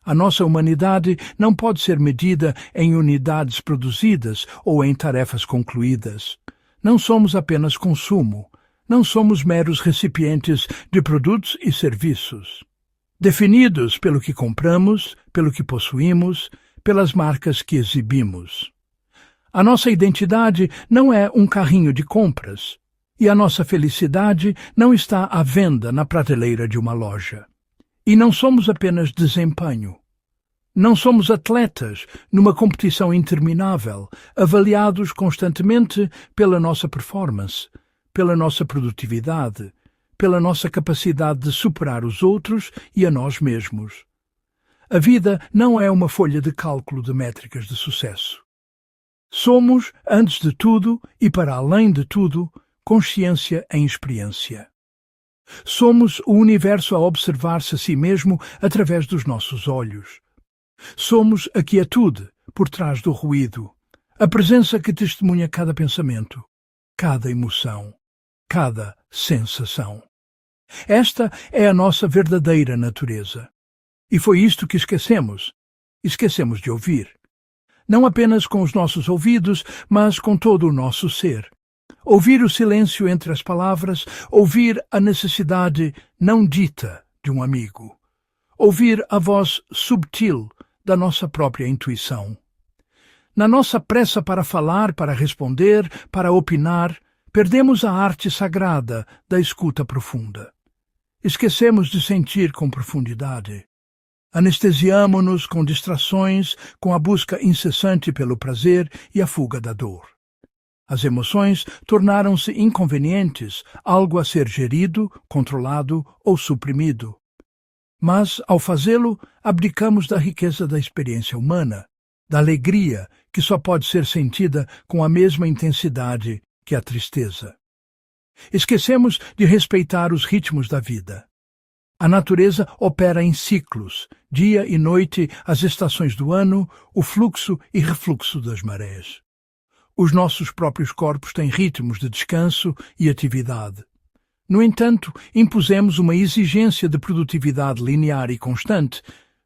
A nossa humanidade não pode ser medida em unidades produzidas ou em tarefas concluídas. Não somos apenas consumo. Não somos meros recipientes de produtos e serviços. Definidos pelo que compramos, pelo que possuímos, pelas marcas que exibimos. A nossa identidade não é um carrinho de compras, e a nossa felicidade não está à venda na prateleira de uma loja. E não somos apenas desempenho. Não somos atletas numa competição interminável, avaliados constantemente pela nossa performance, pela nossa produtividade, pela nossa capacidade de superar os outros e a nós mesmos. A vida não é uma folha de cálculo de métricas de sucesso. Somos, antes de tudo e para além de tudo, consciência em experiência. Somos o universo a observar-se a si mesmo através dos nossos olhos. Somos a quietude por trás do ruído, a presença que testemunha cada pensamento, cada emoção, cada sensação. Esta é a nossa verdadeira natureza. E foi isto que esquecemos. Esquecemos de ouvir. Não apenas com os nossos ouvidos, mas com todo o nosso ser. Ouvir o silêncio entre as palavras, ouvir a necessidade não dita de um amigo. Ouvir a voz subtil da nossa própria intuição. Na nossa pressa para falar, para responder, para opinar, perdemos a arte sagrada da escuta profunda. Esquecemos de sentir com profundidade. Anestesiamo-nos com distrações, com a busca incessante pelo prazer e a fuga da dor. As emoções tornaram-se inconvenientes, algo a ser gerido, controlado ou suprimido. Mas, ao fazê-lo, abdicamos da riqueza da experiência humana, da alegria que só pode ser sentida com a mesma intensidade que a tristeza. Esquecemos de respeitar os ritmos da vida. A natureza opera em ciclos, dia e noite, as estações do ano, o fluxo e refluxo das marés. Os nossos próprios corpos têm ritmos de descanso e atividade. No entanto, impusemos uma exigência de produtividade linear e constante,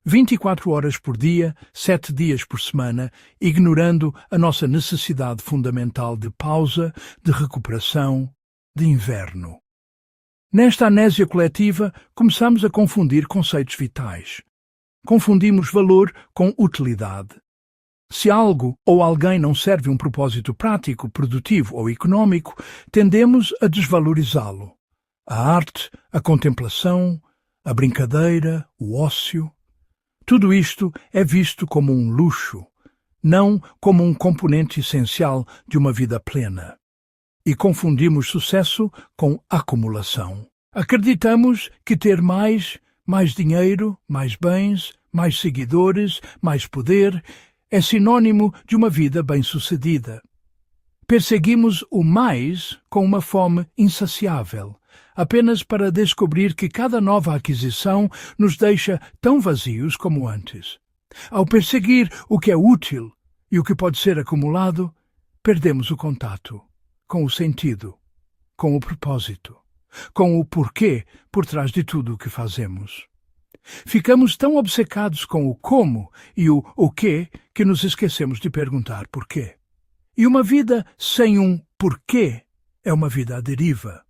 24 horas por dia, 7 dias por semana, ignorando a nossa necessidade fundamental de pausa, de recuperação, de inverno. Nesta amnésia coletiva, começamos a confundir conceitos vitais. Confundimos valor com utilidade. Se algo ou alguém não serve um propósito prático, produtivo ou econômico, tendemos a desvalorizá-lo. A arte, a contemplação, a brincadeira, o ócio. Tudo isto é visto como um luxo, não como um componente essencial de uma vida plena. E confundimos sucesso com acumulação. Acreditamos que ter mais dinheiro, mais bens, mais seguidores, mais poder, é sinônimo de uma vida bem-sucedida. Perseguimos o mais com uma fome insaciável, apenas para descobrir que cada nova aquisição nos deixa tão vazios como antes. Ao perseguir o que é útil e o que pode ser acumulado, perdemos o contato com o sentido, com o propósito, com o porquê por trás de tudo o que fazemos. Ficamos tão obcecados com o como e o quê que nos esquecemos de perguntar porquê. E uma vida sem um porquê é uma vida à deriva.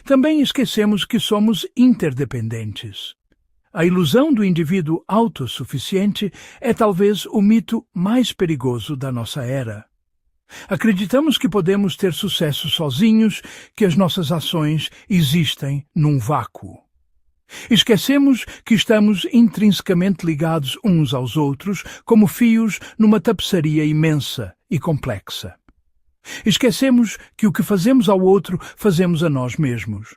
Também esquecemos que somos interdependentes. A ilusão do indivíduo autossuficiente é talvez o mito mais perigoso da nossa era. Acreditamos que podemos ter sucesso sozinhos, que as nossas ações existem num vácuo. Esquecemos que estamos intrinsecamente ligados uns aos outros como fios numa tapeçaria imensa e complexa. Esquecemos que o que fazemos ao outro fazemos a nós mesmos.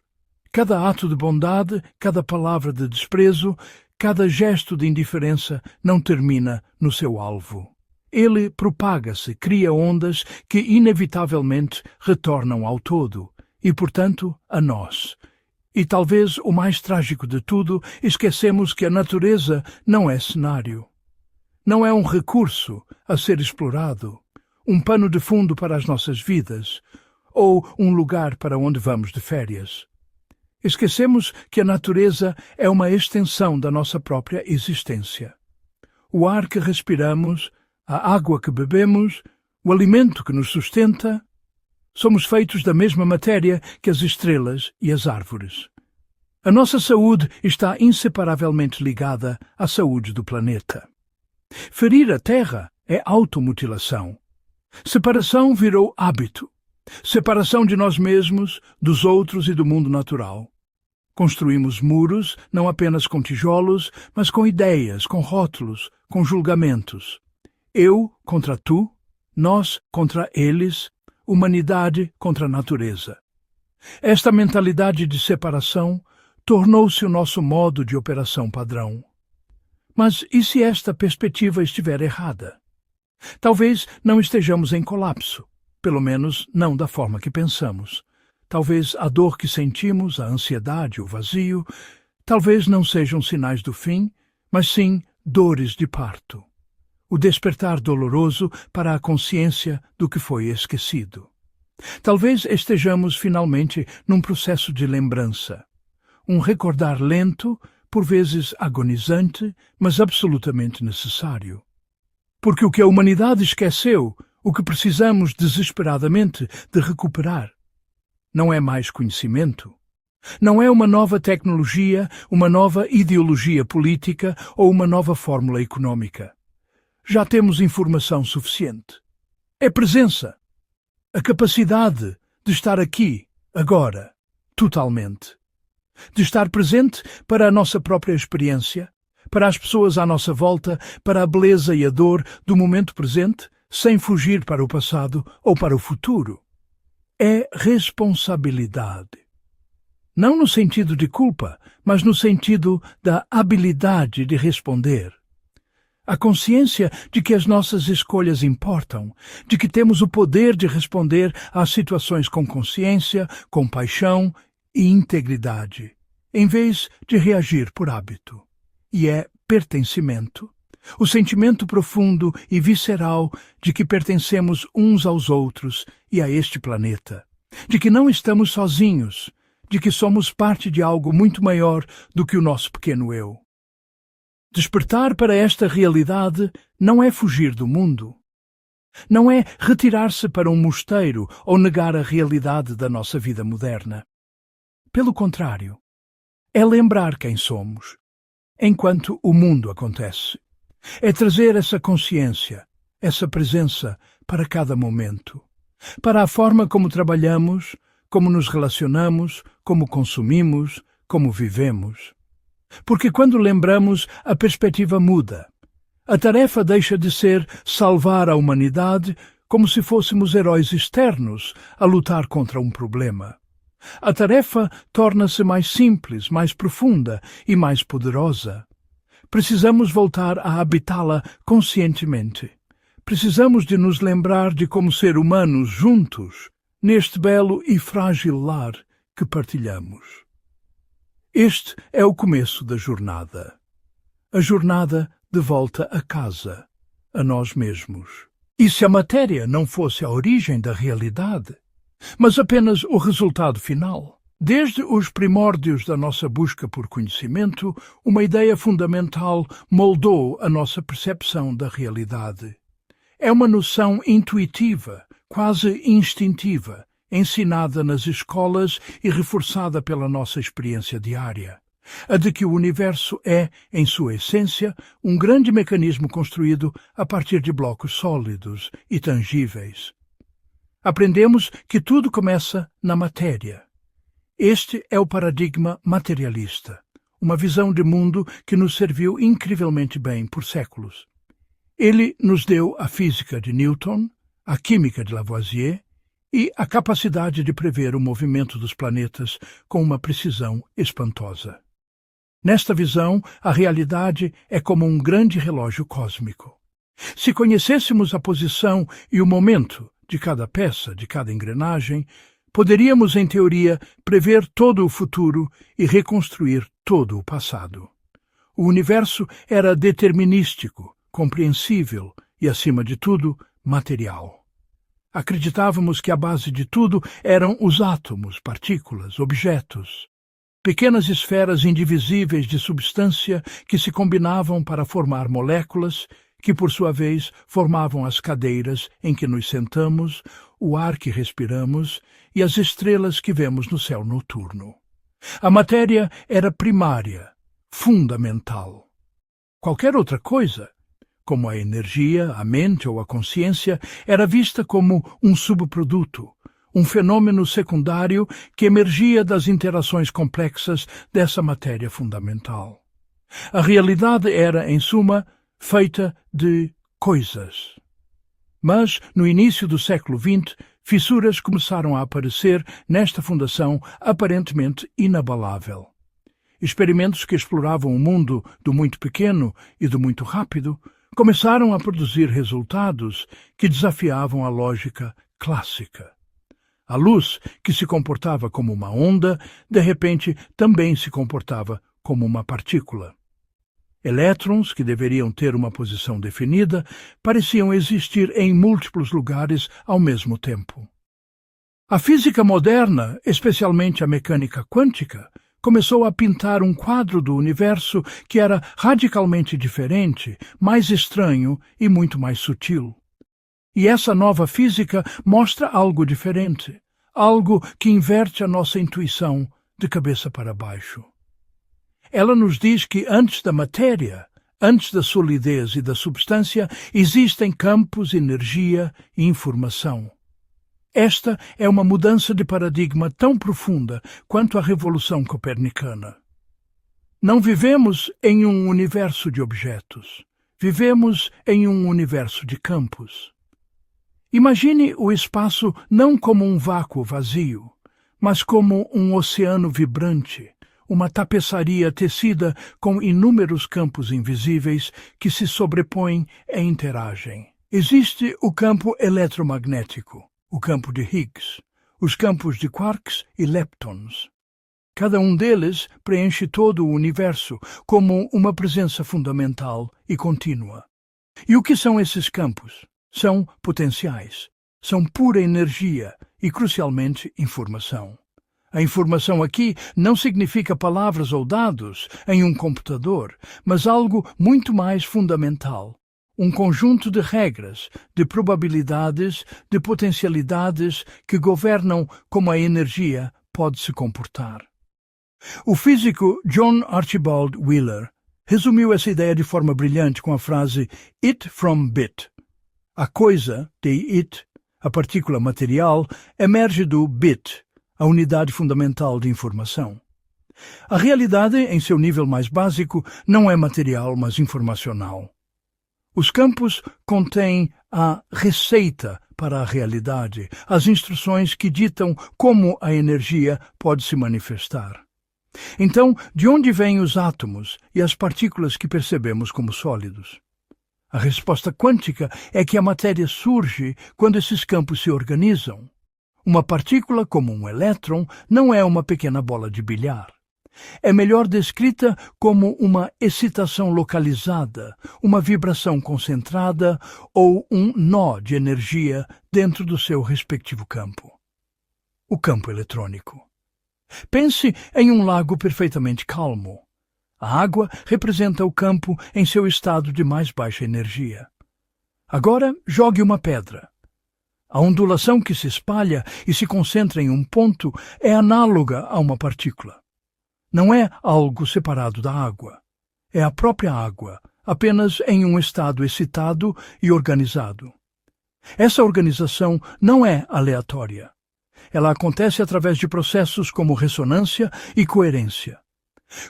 Cada ato de bondade, cada palavra de desprezo, cada gesto de indiferença não termina no seu alvo. Ele propaga-se, cria ondas que inevitavelmente retornam ao todo e, portanto, a nós. E talvez o mais trágico de tudo, esquecemos que a natureza não é cenário. Não é um recurso a ser explorado, um pano de fundo para as nossas vidas, ou um lugar para onde vamos de férias. Esquecemos que a natureza é uma extensão da nossa própria existência. O ar que respiramos, a água que bebemos, o alimento que nos sustenta, somos feitos da mesma matéria que as estrelas e as árvores. A nossa saúde está inseparavelmente ligada à saúde do planeta. Ferir a Terra é automutilação. Separação virou hábito. Separação de nós mesmos, dos outros e do mundo natural. Construímos muros não apenas com tijolos, mas com ideias, com rótulos, com julgamentos. Eu contra tu, nós contra eles, humanidade contra a natureza. Esta mentalidade de separação tornou-se o nosso modo de operação padrão. Mas e se esta perspectiva estiver errada? Talvez não estejamos em colapso, pelo menos não da forma que pensamos. Talvez a dor que sentimos, a ansiedade, o vazio, talvez não sejam sinais do fim, mas sim dores de parto. O despertar doloroso para a consciência do que foi esquecido. Talvez estejamos finalmente num processo de lembrança. Um recordar lento, por vezes agonizante, mas absolutamente necessário. Porque o que a humanidade esqueceu, o que precisamos desesperadamente de recuperar, não é mais conhecimento. Não é uma nova tecnologia, uma nova ideologia política ou uma nova fórmula econômica. Já temos informação suficiente. É presença. A capacidade de estar aqui, agora, totalmente. De estar presente para a nossa própria experiência, para as pessoas à nossa volta, para a beleza e a dor do momento presente, sem fugir para o passado ou para o futuro. É responsabilidade. Não no sentido de culpa, mas no sentido da habilidade de responder. A consciência de que as nossas escolhas importam, de que temos o poder de responder às situações com consciência, compaixão e integridade. em vez de reagir por hábito. E é pertencimento, o sentimento profundo e visceral de que pertencemos uns aos outros e a este planeta, de que não estamos sozinhos, de que somos parte de algo muito maior do que o nosso pequeno eu. Despertar para esta realidade não é fugir do mundo. Não é retirar-se para um mosteiro ou negar a realidade da nossa vida moderna. Pelo contrário, é lembrar quem somos, enquanto o mundo acontece. É trazer essa consciência, essa presença para cada momento, para a forma como trabalhamos, como nos relacionamos, como consumimos, como vivemos. Porque quando lembramos, a perspectiva muda. A tarefa deixa de ser salvar a humanidade como se fôssemos heróis externos a lutar contra um problema. A tarefa torna-se mais simples, mais profunda e mais poderosa. Precisamos voltar a habitá-la conscientemente. Precisamos de nos lembrar de como ser humanos juntos, neste belo e frágil lar que partilhamos. Este é o começo da jornada. A jornada de volta a casa, a nós mesmos. E se a matéria não fosse a origem da realidade, mas apenas o resultado final? Desde os primórdios da nossa busca por conhecimento, uma ideia fundamental moldou a nossa percepção da realidade. É uma noção intuitiva, quase instintiva, ensinada nas escolas e reforçada pela nossa experiência diária. A de que o universo é, em sua essência, um grande mecanismo construído a partir de blocos sólidos e tangíveis. Aprendemos que tudo começa na matéria. Este é o paradigma materialista, uma visão de mundo que nos serviu incrivelmente bem por séculos. Ele nos deu a física de Newton, a química de Lavoisier e a capacidade de prever o movimento dos planetas com uma precisão espantosa. Nesta visão, a realidade é como um grande relógio cósmico. Se conhecêssemos a posição e o momento de cada peça, de cada engrenagem, poderíamos, em teoria, prever todo o futuro e reconstruir todo o passado. O universo era determinístico, compreensível e, acima de tudo, material. Acreditávamos que a base de tudo eram os átomos, partículas, objetos, pequenas esferas indivisíveis de substância que se combinavam para formar moléculas, que por sua vez formavam as cadeiras em que nos sentamos, o ar que respiramos e as estrelas que vemos no céu noturno. A matéria era primária, fundamental. Qualquer outra coisa, como a energia, a mente ou a consciência, era vista como um subproduto, um fenômeno secundário que emergia das interações complexas dessa matéria fundamental. A realidade era, em suma, feita de coisas. Mas, no início do século XX, fissuras começaram a aparecer nesta fundação aparentemente inabalável. Experimentos que exploravam o mundo do muito pequeno e do muito rápido começaram a produzir resultados que desafiavam a lógica clássica. A luz, que se comportava como uma onda, de repente também se comportava como uma partícula. Elétrons, que deveriam ter uma posição definida, pareciam existir em múltiplos lugares ao mesmo tempo. A física moderna, especialmente a mecânica quântica, começou a pintar um quadro do universo que era radicalmente diferente, mais estranho e muito mais sutil. E essa nova física mostra algo diferente, algo que inverte a nossa intuição de cabeça para baixo. Ela nos diz que antes da matéria, antes da solidez e da substância, existem campos, energia e informação. Esta é uma mudança de paradigma tão profunda quanto a Revolução Copernicana. Não vivemos em um universo de objetos. Vivemos em um universo de campos. Imagine o espaço não como um vácuo vazio, mas como um oceano vibrante, uma tapeçaria tecida com inúmeros campos invisíveis que se sobrepõem e interagem. Existe o campo eletromagnético, o campo de Higgs, os campos de quarks e leptons. Cada um deles preenche todo o universo como uma presença fundamental e contínua. E o que são esses campos? São potenciais. São pura energia e, crucialmente, informação. A informação aqui não significa palavras ou dados em um computador, mas algo muito mais fundamental. Um conjunto de regras, de probabilidades, de potencialidades que governam como a energia pode se comportar. O físico John Archibald Wheeler resumiu essa ideia de forma brilhante com a frase "it from bit". A coisa, de it, a partícula material, emerge do bit, a unidade fundamental de informação. A realidade, em seu nível mais básico, não é material, mas informacional. Os campos contêm a receita para a realidade, as instruções que ditam como a energia pode se manifestar. Então, de onde vêm os átomos e as partículas que percebemos como sólidos? A resposta quântica é que a matéria surge quando esses campos se organizam. Uma partícula, como um elétron, não é uma pequena bola de bilhar. É melhor descrita como uma excitação localizada, uma vibração concentrada ou um nó de energia dentro do seu respectivo campo. O campo eletrônico. Pense em um lago perfeitamente calmo. A água representa o campo em seu estado de mais baixa energia. Agora, jogue uma pedra. A ondulação que se espalha e se concentra em um ponto é análoga a uma partícula. Não é algo separado da água. É a própria água, apenas em um estado excitado e organizado. Essa organização não é aleatória. Ela acontece através de processos como ressonância e coerência.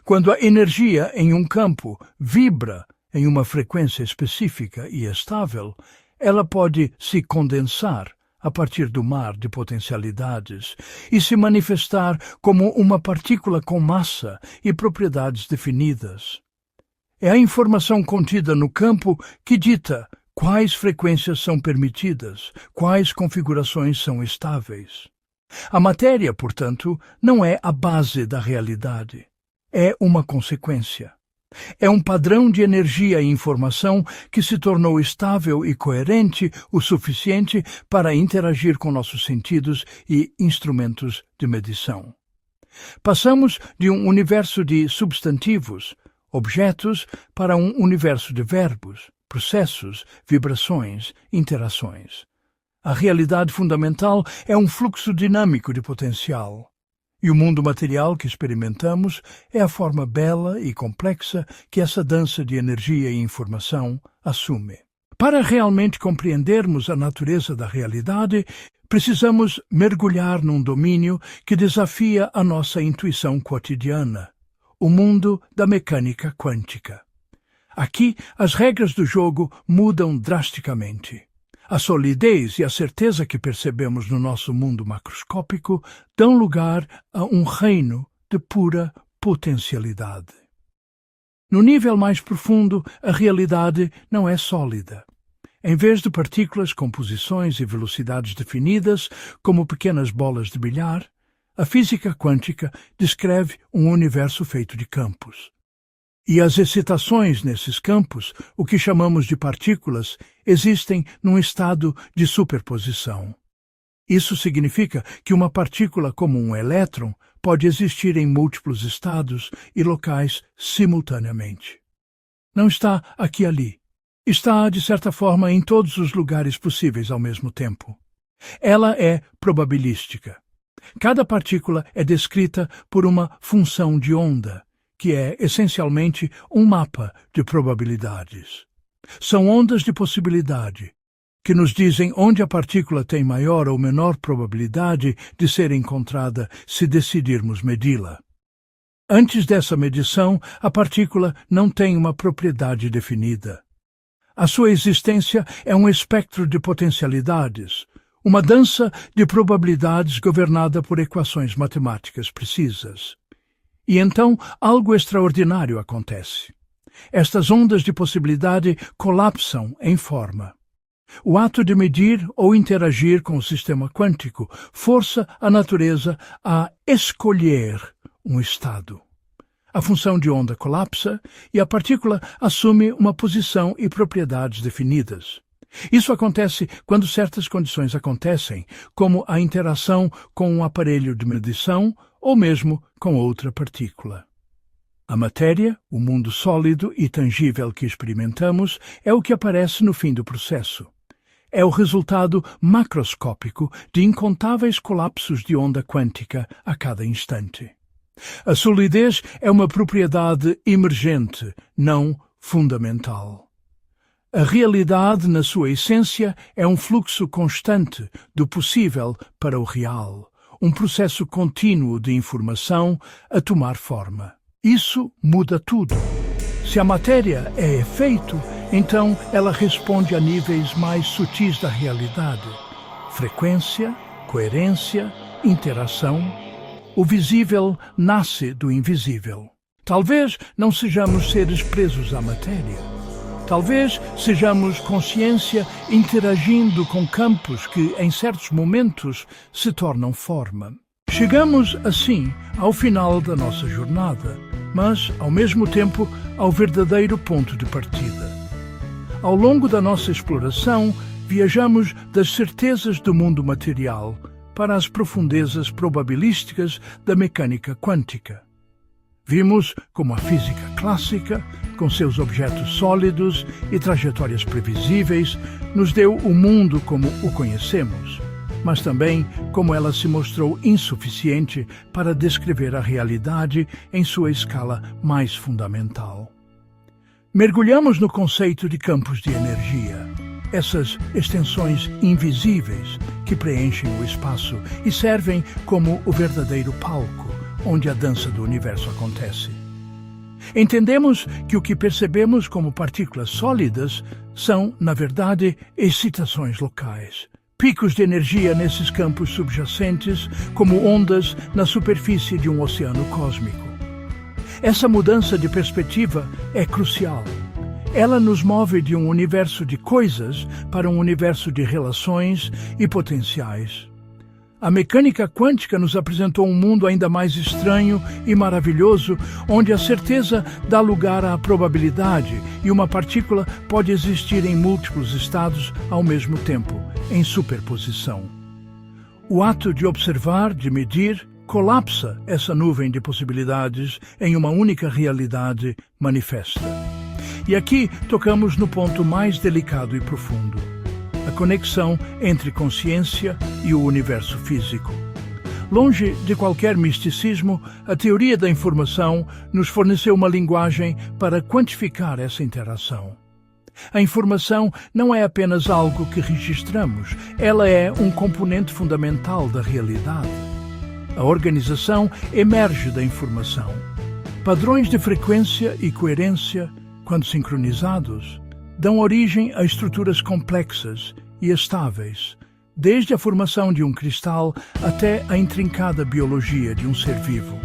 Quando a energia em um campo vibra em uma frequência específica e estável, ela pode se condensar a partir do mar de potencialidades e se manifestar como uma partícula com massa e propriedades definidas. É a informação contida no campo que dita quais frequências são permitidas, quais configurações são estáveis. A matéria, portanto, não é a base da realidade. É uma consequência. É um padrão de energia e informação que se tornou estável e coerente o suficiente para interagir com nossos sentidos e instrumentos de medição. Passamos de um universo de substantivos, objetos, para um universo de verbos, processos, vibrações, interações. A realidade fundamental é um fluxo dinâmico de potencial. E o mundo material que experimentamos é a forma bela e complexa que essa dança de energia e informação assume. Para realmente compreendermos a natureza da realidade, precisamos mergulhar num domínio que desafia a nossa intuição cotidiana, o mundo da mecânica quântica. Aqui, as regras do jogo mudam drasticamente. A solidez e a certeza que percebemos no nosso mundo macroscópico dão lugar a um reino de pura potencialidade. No nível mais profundo, a realidade não é sólida. Em vez de partículas com posições e velocidades definidas, como pequenas bolas de bilhar, a física quântica descreve um universo feito de campos. E as excitações nesses campos, o que chamamos de partículas, existem num estado de superposição. Isso significa que uma partícula como um elétron pode existir em múltiplos estados e locais simultaneamente. Não está aqui e ali. Está, de certa forma, em todos os lugares possíveis ao mesmo tempo. Ela é probabilística. Cada partícula é descrita por uma função de onda, que é, essencialmente, um mapa de probabilidades. São ondas de possibilidade, que nos dizem onde a partícula tem maior ou menor probabilidade de ser encontrada se decidirmos medi-la. Antes dessa medição, a partícula não tem uma propriedade definida. A sua existência é um espectro de potencialidades, uma dança de probabilidades governada por equações matemáticas precisas. E então algo extraordinário acontece. Estas ondas de possibilidade colapsam em forma. O ato de medir ou interagir com o sistema quântico força a natureza a escolher um estado. A função de onda colapsa e a partícula assume uma posição e propriedades definidas. Isso acontece quando certas condições acontecem, como a interação com um aparelho de medição ou mesmo com outra partícula. A matéria, o mundo sólido e tangível que experimentamos, é o que aparece no fim do processo. É o resultado macroscópico de incontáveis colapsos de onda quântica a cada instante. A solidez é uma propriedade emergente, não fundamental. A realidade, na sua essência, é um fluxo constante do possível para o real, um processo contínuo de informação a tomar forma. Isso muda tudo. Se a matéria é efeito, então ela responde a níveis mais sutis da realidade. Frequência, coerência, interação. O visível nasce do invisível. Talvez não sejamos seres presos à matéria. Talvez sejamos consciência interagindo com campos que, em certos momentos, se tornam forma. Chegamos, assim, ao final da nossa jornada, mas, ao mesmo tempo, ao verdadeiro ponto de partida. Ao longo da nossa exploração, viajamos das certezas do mundo material para as profundezas probabilísticas da mecânica quântica. Vimos como a física clássica, com seus objetos sólidos e trajetórias previsíveis, nos deu o mundo como o conhecemos, mas também como ela se mostrou insuficiente para descrever a realidade em sua escala mais fundamental. Mergulhamos no conceito de campos de energia, essas extensões invisíveis que preenchem o espaço e servem como o verdadeiro palco onde a dança do universo acontece. Entendemos que o que percebemos como partículas sólidas são, na verdade, excitações locais, picos de energia nesses campos subjacentes, como ondas na superfície de um oceano cósmico. Essa mudança de perspectiva é crucial. Ela nos move de um universo de coisas para um universo de relações e potenciais. A mecânica quântica nos apresentou um mundo ainda mais estranho e maravilhoso, onde a certeza dá lugar à probabilidade e uma partícula pode existir em múltiplos estados ao mesmo tempo, em superposição. O ato de observar, de medir, colapsa essa nuvem de possibilidades em uma única realidade manifesta. E aqui tocamos no ponto mais delicado e profundo: a conexão entre consciência e o universo físico. Longe de qualquer misticismo, a teoria da informação nos forneceu uma linguagem para quantificar essa interação. A informação não é apenas algo que registramos, ela é um componente fundamental da realidade. A organização emerge da informação. Padrões de frequência e coerência, quando sincronizados, dão origem a estruturas complexas e estáveis, desde a formação de um cristal até a intrincada biologia de um ser vivo.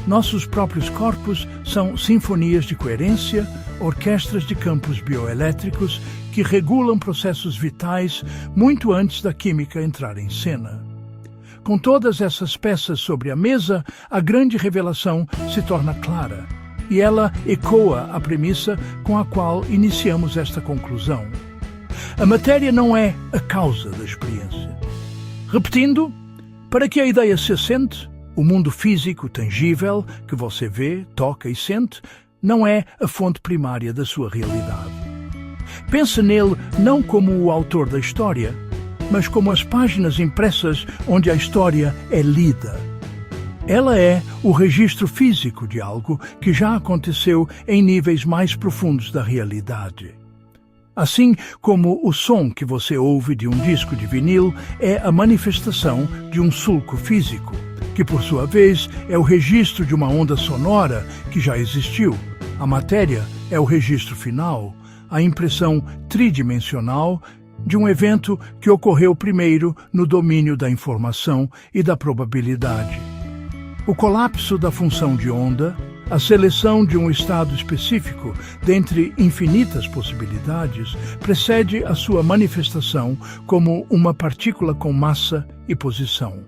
Nossos próprios corpos são sinfonias de coerência, orquestras de campos bioelétricos que regulam processos vitais muito antes da química entrar em cena. Com todas essas peças sobre a mesa, a grande revelação se torna clara, e ela ecoa a premissa com a qual iniciamos esta conclusão. A matéria não é a causa da experiência. Repetindo, para que a ideia se assente, o mundo físico tangível, que você vê, toca e sente, não é a fonte primária da sua realidade. Pense nele não como o autor da história, mas como as páginas impressas onde a história é lida. Ela é o registro físico de algo que já aconteceu em níveis mais profundos da realidade. Assim como o som que você ouve de um disco de vinil é a manifestação de um sulco físico, que por sua vez é o registro de uma onda sonora que já existiu. A matéria é o registro final, a impressão tridimensional de um evento que ocorreu primeiro no domínio da informação e da probabilidade. O colapso da função de onda, a seleção de um estado específico dentre infinitas possibilidades, precede a sua manifestação como uma partícula com massa e posição.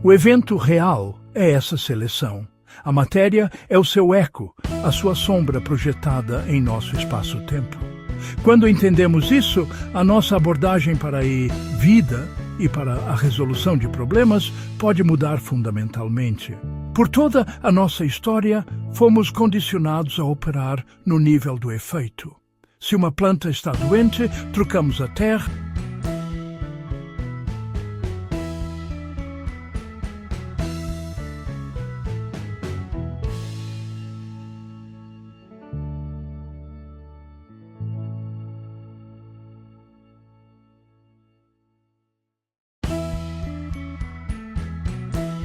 O evento real é essa seleção, A matéria é o seu eco, a sua sombra projetada em nosso espaço-tempo. Quando entendemos isso, a nossa abordagem para a vida e para a resolução de problemas pode mudar fundamentalmente. Por toda a nossa história, fomos condicionados a operar no nível do efeito. Se uma planta está doente, trocamos a terra.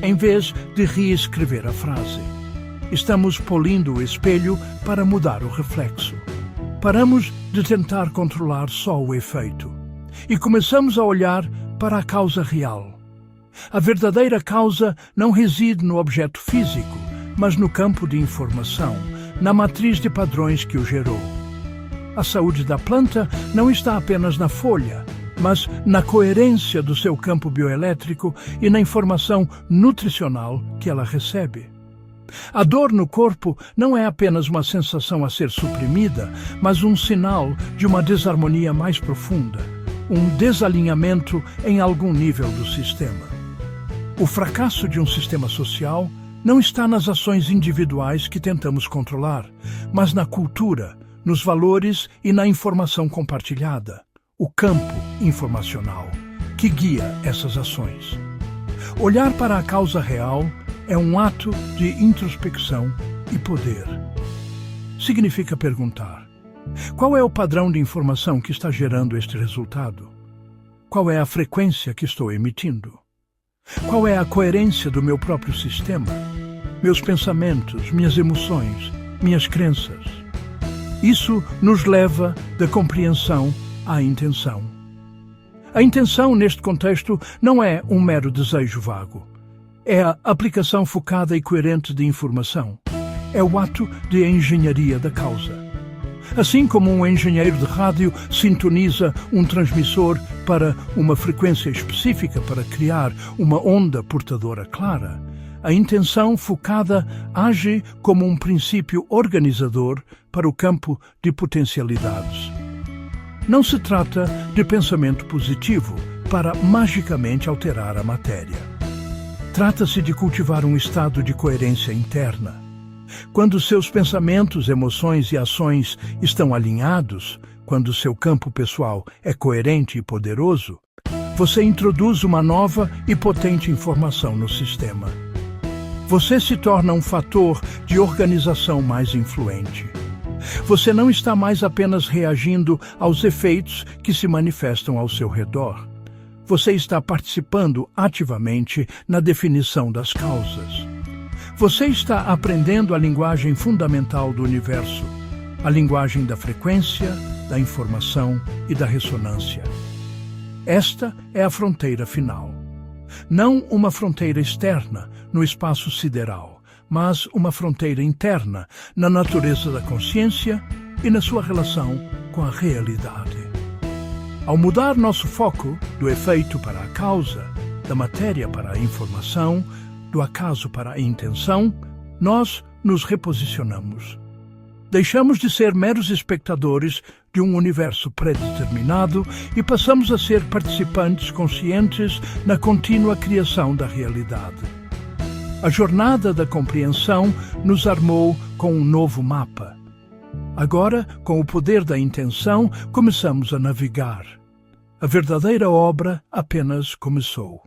Em vez de reescrever a frase, estamos polindo o espelho para mudar o reflexo. Paramos de tentar controlar só o efeito e começamos a olhar para a causa real. A verdadeira causa não reside no objeto físico, mas no campo de informação, na matriz de padrões que o gerou. A saúde da planta não está apenas na folha, mas na coerência do seu campo bioelétrico e na informação nutricional que ela recebe. A dor no corpo não é apenas uma sensação a ser suprimida, mas um sinal de uma desarmonia mais profunda, um desalinhamento em algum nível do sistema. O fracasso de um sistema social não está nas ações individuais que tentamos controlar, mas na cultura, nos valores e na informação compartilhada. O campo informacional que guia essas ações. Olhar para a causa real é um ato de introspecção e poder. Significa perguntar: qual é o padrão de informação que está gerando este resultado? Qual é a frequência que estou emitindo? Qual é a coerência do meu próprio sistema? Meus pensamentos, minhas emoções, minhas crenças? Isso nos leva da compreensão à intenção. A intenção, neste contexto, não é um mero desejo vago. É a aplicação focada e coerente de informação. É o ato de engenharia da causa. Assim como um engenheiro de rádio sintoniza um transmissor para uma frequência específica para criar uma onda portadora clara, a intenção focada age como um princípio organizador para o campo de potencialidades. Não se trata de pensamento positivo para magicamente alterar a matéria. Trata-se de cultivar um estado de coerência interna. Quando seus pensamentos, emoções e ações estão alinhados, quando seu campo pessoal é coerente e poderoso, você introduz uma nova e potente informação no sistema. Você se torna um fator de organização mais influente. Você não está mais apenas reagindo aos efeitos que se manifestam ao seu redor. Você está participando ativamente na definição das causas. Você está aprendendo a linguagem fundamental do universo, a linguagem da frequência, da informação e da ressonância. Esta é a fronteira final. Não uma fronteira externa, no espaço sideral, mas uma fronteira interna na natureza da consciência e na sua relação com a realidade. Ao mudar nosso foco do efeito para a causa, da matéria para a informação, do acaso para a intenção, nós nos reposicionamos. Deixamos de ser meros espectadores de um universo predeterminado e passamos a ser participantes conscientes na contínua criação da realidade. A jornada da compreensão nos armou com um novo mapa. Agora, com o poder da intenção, começamos a navegar. A verdadeira obra apenas começou.